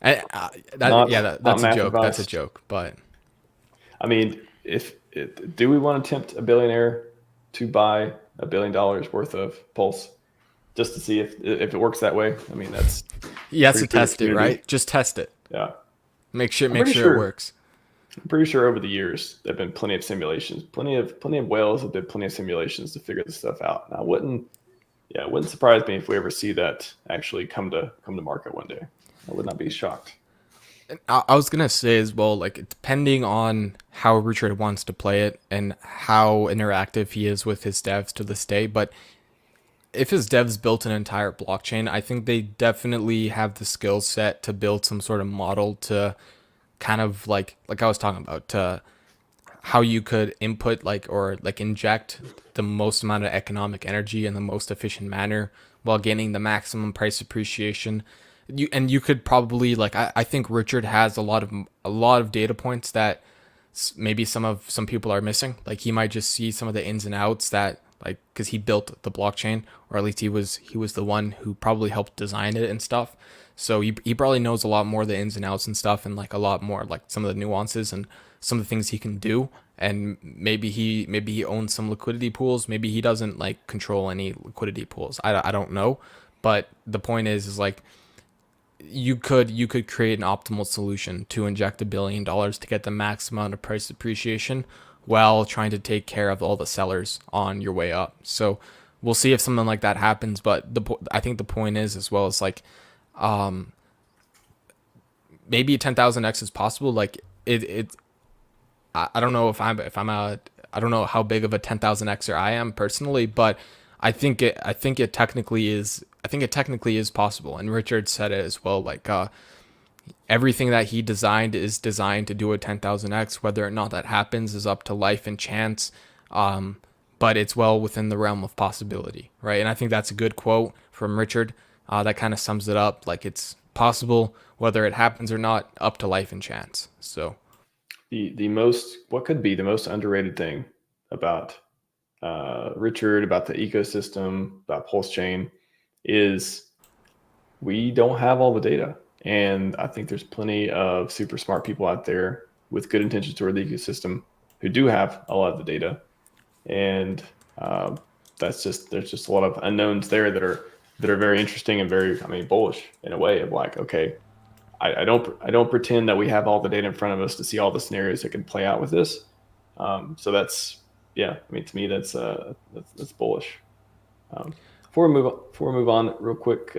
And that's a math joke. That's a advice. joke. But I mean, do we want to tempt a billionaire to buy $1 billion worth of Pulse just to see if it works that way? I mean, that's he has to test it, right? Just test it. Yeah. Make sure it works. I'm pretty sure over the years there've been plenty of simulations, plenty of whales have did plenty of simulations to figure this stuff out. And it wouldn't surprise me if we ever see that actually come to market one day. I would not be shocked. I was gonna say as well, like depending on how Richard wants to play it and how interactive he is with his devs to this day, but if his devs built an entire blockchain, I think they definitely have the skill set to build some sort of model to kind of like I was talking about, to how you could input or inject the most amount of economic energy in the most efficient manner while gaining the maximum price appreciation. You could probably I think Richard has a lot of data points that maybe some people are missing. Like he might just see some of the ins and outs that because he built the blockchain, or at least he was the one who probably helped design it and stuff. So he probably knows a lot more of the ins and outs and stuff, and a lot more some of the nuances and some of the things he can do. And maybe he owns some liquidity pools. Maybe he doesn't control any liquidity pools. I don't know. But the point is you could create an optimal solution to inject $1 billion to get the max amount of price appreciation while trying to take care of all the sellers on your way up. So we'll see if something like that happens. But I think the point is as well as maybe 10,000x is possible. I don't know if I don't know how big of a 10,000xer I am personally, but I think it technically is. I think it technically is possible. And Richard said it as well. Everything that he designed is designed to do a 10,000x. Whether or not that happens is up to life and chance. But it's well within the realm of possibility, right? And I think that's a good quote from Richard. That kind of sums it up. It's possible, whether it happens or not, up to life and chance. So what could be the most underrated thing about Richard, about the ecosystem, about PulseChain, is we don't have all the data. And I think there's plenty of super smart people out there with good intentions toward the ecosystem who do have a lot of the data. And there's just a lot of unknowns there that are very interesting and very, bullish in a way of okay, I don't pretend that we have all the data in front of us to see all the scenarios that can play out with this. So that's, to me, that's bullish. Before we move on, real quick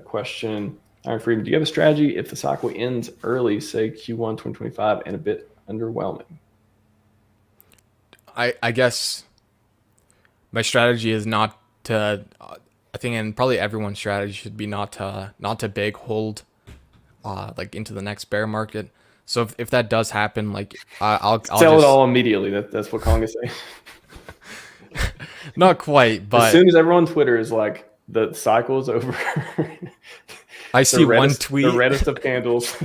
question. Iron Freedom, do you have a strategy if the cycle ends early, say Q1 2025, and a bit underwhelming? I guess my strategy is not to. I think, and probably everyone's strategy should be not to big hold, into the next bear market. So if that does happen, I'll sell it all immediately. That's what Kong is saying. Not quite, but as soon as everyone on Twitter is like, the cycle is over. I see one tweet. The reddest of candles.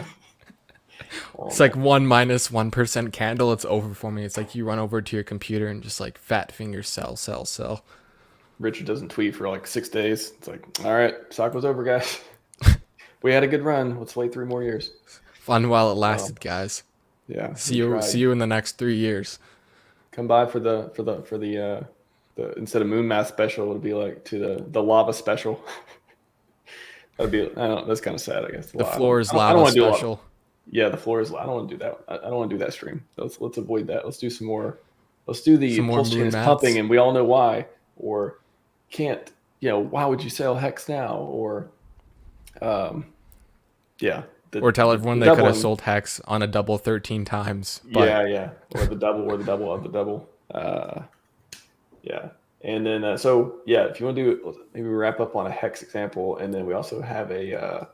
It's 1-1% candle. It's over for me. It's you run over to your computer and just fat finger sell. Richard doesn't tweet for 6 days. It's all right, cycle's over, guys. We had a good run. Let's wait 3 more years. Fun while it lasted, guys. Yeah. See you in the next 3 years. Come by for the instead of moon math special, it'll be to the lava special. That'd be, that's kind of sad, I guess. The floor is lava special. Yeah, the floor is. I don't want to do that. I don't want to do that stream. Let's avoid that. Let's do some more. Let's do the PulseChain is pumping, and we all know why. Or can't. Why would you sell Hex now? Or, yeah. Or tell everyone they could have sold Hex on a double 13 times. But... Yeah. Or the double of the double. Yeah. And then, if you want to do, maybe we wrap up on a Hex example, and then we also have a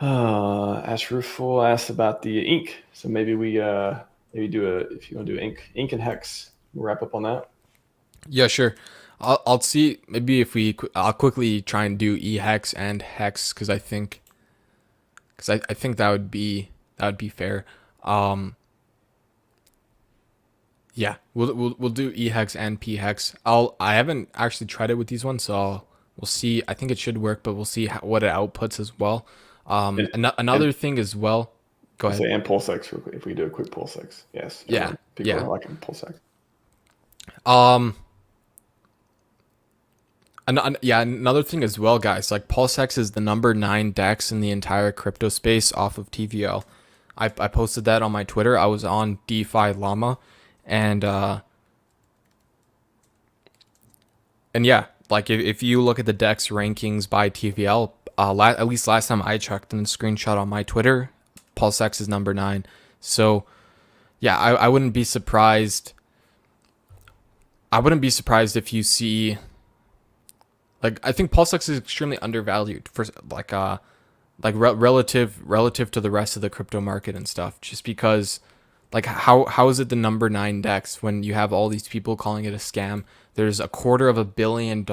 Ashruful asked about the ink. So maybe we if you want to do ink and Hex, we'll wrap up on that. Yeah, sure. I'll see maybe if I'll quickly try and do eHex and Hex, because I think because I think that would be fair. Yeah, we'll do ehex and phex. I haven't actually tried it with these ones, so we'll see. I think it should work, but we'll see what it outputs as well. Another thing as well. Go I'll ahead. say and PulseX real quick, if we do a quick PulseX. Yes. Yeah, People yeah. are liking PulseX. Another thing as well, guys. Like PulseX is the number 9 DEX in the entire crypto space off of TVL. I posted that on my Twitter. I was on DeFi Llama, and yeah, like if you look at the DEX rankings by TVL, at least last time I checked and screenshot on my Twitter, PulseX is number 9. So yeah, I wouldn't be surprised. I wouldn't be surprised if you see, like, I think PulseX is extremely undervalued for relative to the rest of the crypto market and stuff, just because, like, how is it the number 9 DEX when you have all these people calling it a scam? There's $250 million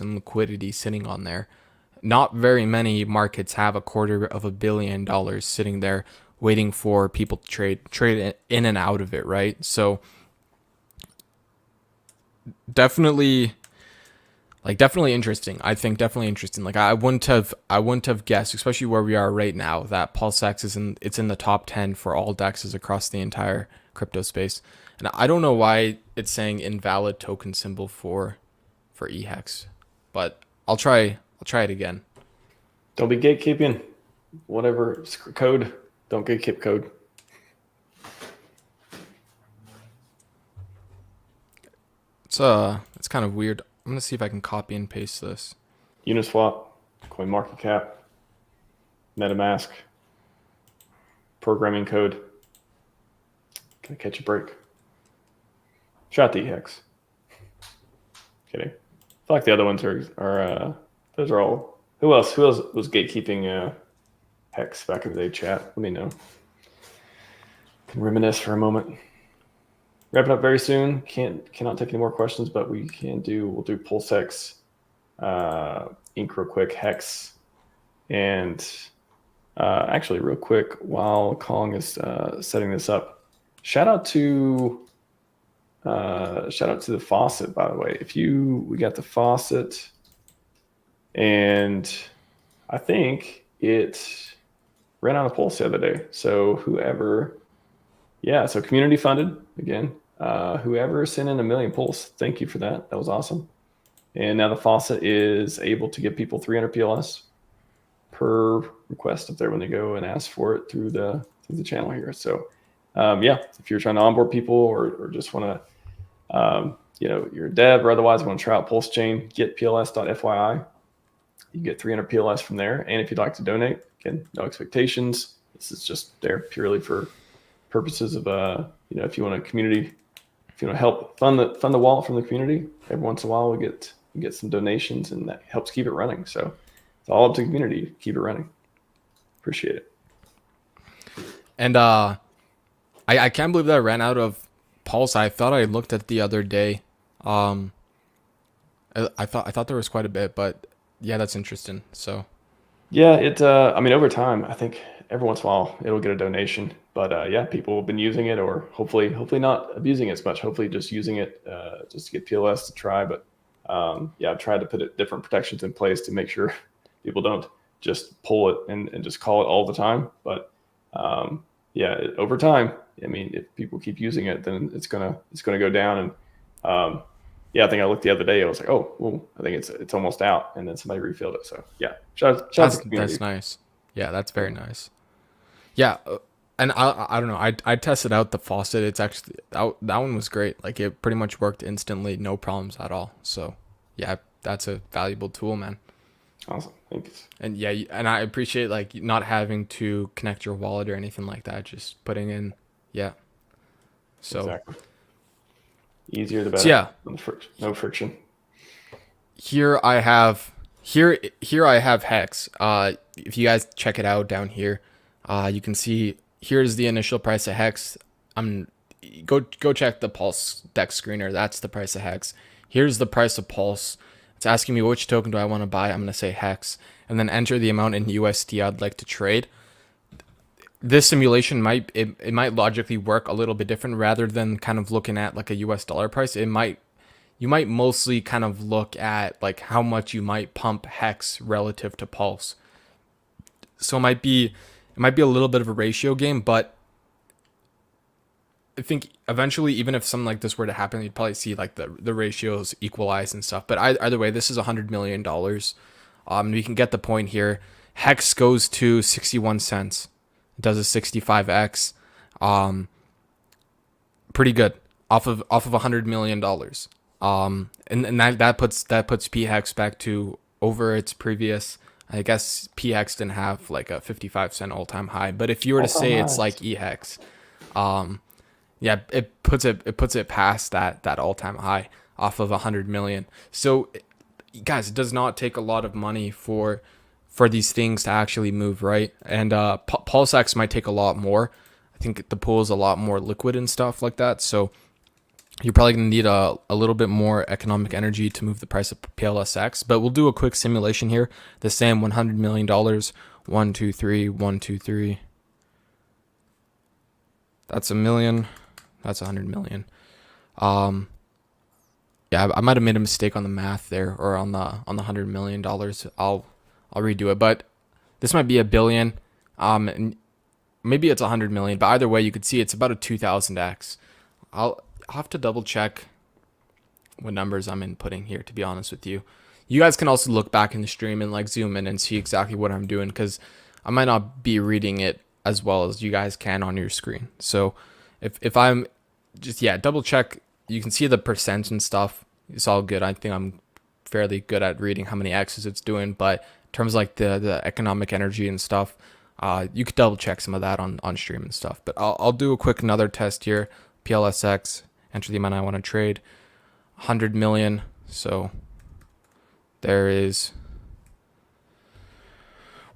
in liquidity sitting on there. Not very many markets have $250 million sitting there waiting for people to trade in and out of it, right? So definitely interesting. I think definitely interesting. Like I wouldn't have guessed, especially where we are right now, that PulseX it's in the top 10 for all DEXs across the entire crypto space. And I don't know why it's saying invalid token symbol for ehex, but I'll try it again. Don't be gatekeeping. Whatever code, don't gatekeep code. It's kind of weird. I'm gonna see if I can copy and paste this. Uniswap, CoinMarketCap, MetaMask, programming code. Gonna catch a break. Shout out to ehex. Kidding. I feel like the other ones are those are all. Who else was gatekeeping hex back in the day? Chat. Let me know. Can reminisce for a moment. Wrapping up very soon. Cannot take any more questions, but we'll do PulseX, Ink real quick, Hex, and actually real quick while Kong is setting this up. Shout out to the faucet, by the way. We got the faucet, and I think it ran out of pulse the other day. So so community funded again. Whoever sent in 1 million pulse, thank you for that. That was awesome. And now the faucet is able to give people 300 PLS per request up there when they go and ask for it through the channel here. So if you're trying to onboard people or just want to, you're a dev or otherwise want to try out PulseChain, get pls.fyi. You get 300 PLS from there. And if you'd like to donate, again, no expectations. This is just there purely for purposes of if you want to help fund the wallet from the community, every once in a while we get some donations, and that helps keep it running. So it's all up to the community. Keep it running. Appreciate it. And I can't believe that I ran out of pulse. I thought I looked at the other day. I thought there was quite a bit, but yeah, that's interesting. So yeah, over time, I think every once in a while it'll get a donation, but people have been using it, or hopefully not abusing it as much. Hopefully just using it just to get PLS to try. But I've tried to put different protections in place to make sure people don't just pull it and just call it all the time. But over time, if people keep using it, then it's gonna go down. And I think I looked the other day. I was like, oh, well, I think it's almost out, and then somebody refilled it. So yeah, shout out to the community. That's nice. Yeah, that's very nice. Yeah, and I don't know. I tested out the faucet. It's actually that one was great. Like it pretty much worked instantly, no problems at all. So yeah, that's a valuable tool, man. Awesome, thanks. And yeah, and I appreciate like not having to connect your wallet or anything like that. Just putting in, yeah. So exactly. Easier the better. So yeah, no friction. Here I have Hex. If you guys check it out down here, you can see here's the initial price of Hex. Go check the Pulse Dex screener. That's the price of Hex. Here's the price of Pulse. It's asking me which token do I want to buy. I'm gonna say Hex, and then enter the amount in USD I'd like to trade. this simulation it might logically work a little bit different rather than kind of looking at like a US dollar price. You might mostly kind of look at like how much you might pump Hex relative to Pulse. So it might be a little bit of a ratio game, but I think eventually, even if something like this were to happen, you'd probably see like the ratios equalize and stuff. But either way, this is $100 million. We can get the point here. Hex goes to 61 cents. It does a 65x. Pretty good off of $100 million. And that puts P Hex back to over its previous. I guess P Hex didn't have like a 55-cent all-time high, but if you were to say it's like E Hex, yeah, it puts it past that all-time high off of 100 million. So, guys, it does not take a lot of money for these things to actually move, right? And PulseX might take a lot more. I think the pool is a lot more liquid and stuff like that. So you're probably going to need a little bit more economic energy to move the price of PLSX. But we'll do a quick simulation here. The same $100 million. 1, 2, 3, 1, 2, 3. That's a million. That's 100 million. Yeah, I might have made a mistake on the math there, or on the $100 million. I'll redo it, but this might be a billion. And maybe it's 100 million, but either way, you could see it's about a 2000x. I'll have to double check what numbers I'm inputting here, to be honest with you. You guys can also look back in the stream and like zoom in and see exactly what I'm doing, because I might not be reading it as well as you guys can on your screen. So if I'm just, yeah, double check. You can see the percent and stuff. It's all good. I think I'm fairly good at reading how many X's it's doing, but in terms of like the economic energy and stuff, you could double check some of that on stream and stuff. But I'll do a quick another test here. PLSX, enter the amount I want to trade, 100 million. So there is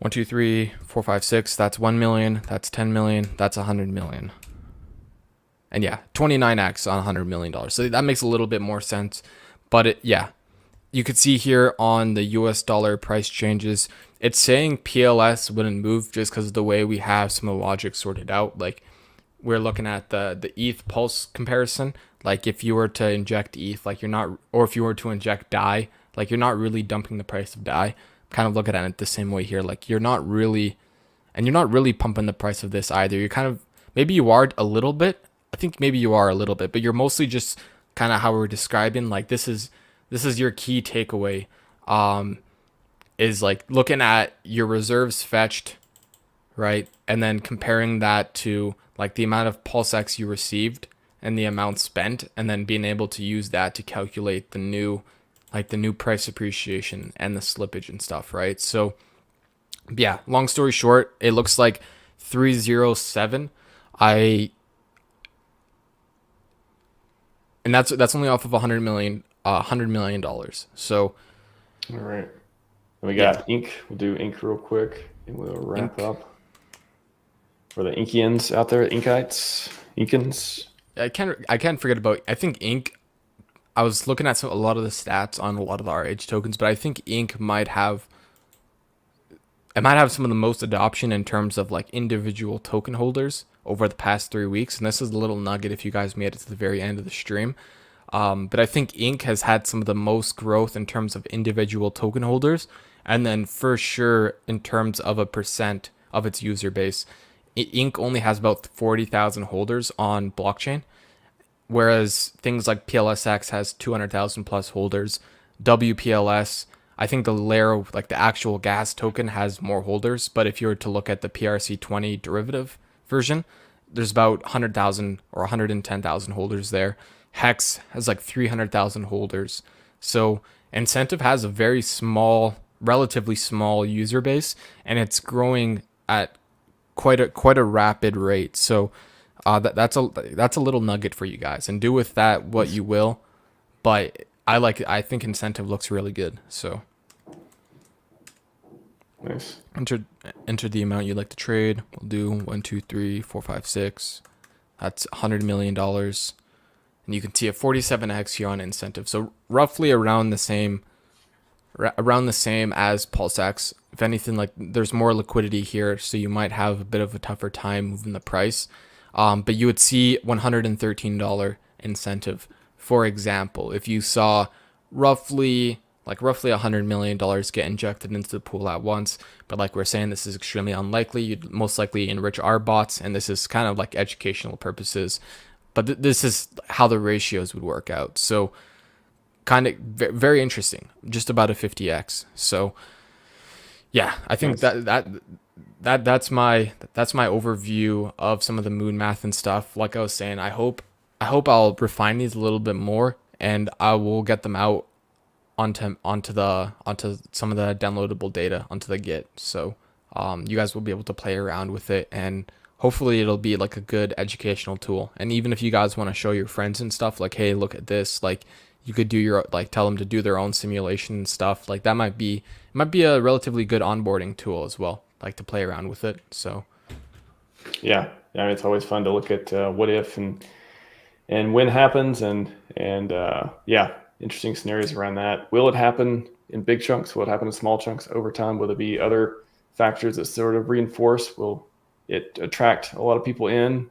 1, 2, 3, 4, 5, 6. That's 1 million. That's 10 million. That's 100 million. And yeah, 29x on $100 million. So that makes a little bit more sense. But yeah, you could see here on the US dollar price changes, it's saying PLS wouldn't move just because of the way we have some of the logic sorted out. Like, we're looking at the ETH pulse comparison. Like, if you were to inject ETH, like, you're not, or if you were to inject DAI, like, you're not really dumping the price of DAI. Kind of looking at it the same way here. Like, you're not really pumping the price of this either. You're kind of, maybe you are a little bit. I think maybe you are a little bit, but you're mostly just kind of how we're describing. Like, this is your key takeaway, is like looking at your reserves fetched, right? And then comparing that to like the amount of PulseX you received and the amount spent, and then being able to use that to calculate the new price appreciation and the slippage and stuff, right? So yeah, long story short, it looks like 307. And that's only off of $100 million. So, all right. And we got Ink. We'll do Ink real quick, and we'll wrap up. For the Inkians out there, Inkites, Inkins. I can't forget about. I think Ink. I was looking at a lot of the stats on a lot of the RH tokens, but I think Ink might have some of the most adoption in terms of like individual token holders over the past 3 weeks. And this is a little nugget if you guys made it to the very end of the stream. But I think Ink has had some of the most growth in terms of individual token holders. And then for sure, in terms of a percent of its user base, Ink only has about 40,000 holders on blockchain. Whereas things like PLSX has 200,000 plus holders. WPLS, I think the layer, like the actual gas token, has more holders. But if you were to look at the PRC20 derivative version, there's about 100,000 or 110,000 holders there. Hex has like 300,000 holders. So Incentive has a very small, relatively small user base, and it's growing at quite a rapid rate. So that's a little nugget for you guys, and do with that what you will. But I think Incentive looks really good. So nice. Enter the amount you'd like to trade. We'll do 1, 2, 3, 4, 5, 6. That's $100 million. And you can see a 47x here on Incentive. So roughly around the same as PulseX. if anything, like there's more liquidity here, so you might have a bit of a tougher time moving the price. But you would see $113 incentive, for example, if you saw roughly $100 million get injected into the pool at once. But like we're saying, this is extremely unlikely. You'd most likely enrich our bots, and this is kind of like educational purposes. But this is how the ratios would work out. So kind of very interesting, just about a 50x. So yeah, I think that's my overview of some of the moon math and stuff. Like I was saying, I hope I'll refine these a little bit more, and I will get them out onto some of the downloadable data onto the Git. So you guys will be able to play around with it, and hopefully it'll be like a good educational tool. And even if you guys want to show your friends and stuff, like, hey, look at this, like you could do your, like, tell them to do their own simulation and stuff. Like that might be a relatively good onboarding tool as well, like to play around with it. So yeah, I mean, it's always fun to look at what if and when happens, and yeah, interesting scenarios around that. Will it happen in big chunks? Will it happen in small chunks over time? Will there be other factors that sort of reinforce? Will it attract a lot of people in?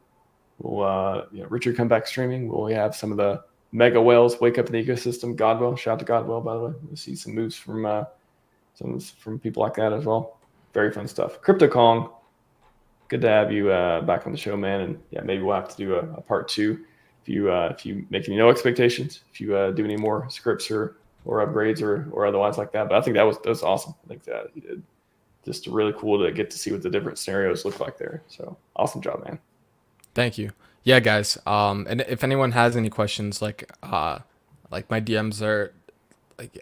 Will Richard come back streaming? Will we have some of the mega whales wake up in the ecosystem? Godwell, shout out to Godwell, by the way. We'll see some moves from people like that as well. Very fun stuff. Crypto Kong, good to have you back on the show, man. And yeah, maybe we'll have to do a part 2 if you make any no expectations, if you do any more scripts or upgrades or otherwise like that. But I think that was awesome. I think that you did just really cool to get to see what the different scenarios look like there. So awesome job, man. thank you. Yeah, guys. And if anyone has any questions, like my DMs are like,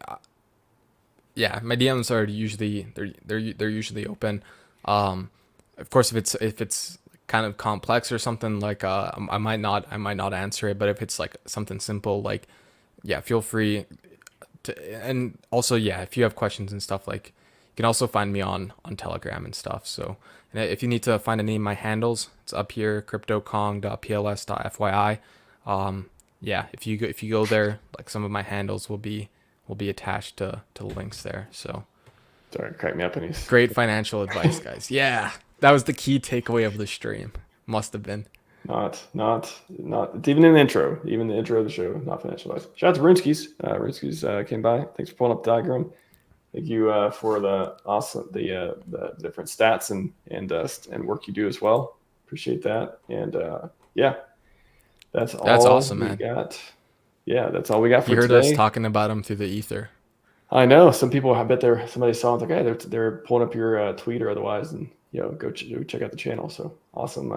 yeah, my DMs are usually they're usually open. Of course, if it's kind of complex or something, like I might not answer it. But if it's like something simple, like, yeah, feel free to. And also, yeah, if you have questions and stuff, like, you can also find me on Telegram and stuff. So, and if you need to find any of my handles, it's up here, cryptokong.pls.fyi. Yeah, if you go there, like, some of my handles will be attached to the links there. So Sorry, crack me up any great financial advice, guys. Yeah, that was the key takeaway of the stream. Must have been. Not. It's even in the intro, even the intro of the show. Not financial advice. Shout out to Runskis. Runskis came by. Thanks for pulling up the diagram. Thank you for the different stats and work you do as well. Appreciate that. And yeah, that's awesome, man. Got. Yeah, that's all we got for today. You today. heard us talking about them through the ether. I know some people. I bet somebody saw it, like, hey, they're pulling up your tweet or otherwise, and go check out the channel. So awesome.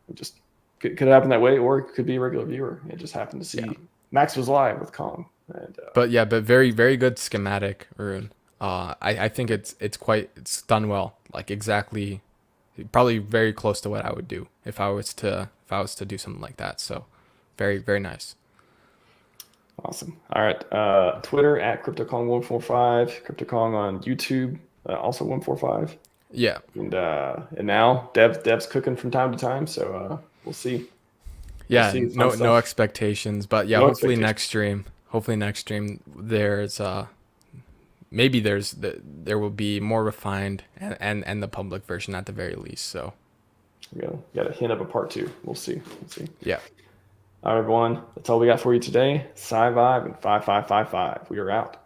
It just could happen that way, or it could be a regular viewer. It just happened to see Max was live with Kong. And but very, very good schematic, Arun. I think it's done well. Like, exactly, probably very close to what I would do if I was to do something like that. So very, very nice. Awesome. All right. Twitter at CryptoKong145, CryptoKong on YouTube, also 145. Yeah. And now Dev's cooking from time to time, so we'll see. Yeah. No expectations, but yeah, hopefully next stream there's maybe there will be more refined and the public version at the very least. So we got a hint of a part 2. We'll see. Yeah. All right, everyone. That's all we got for you today. Scivive and 5555. We are out.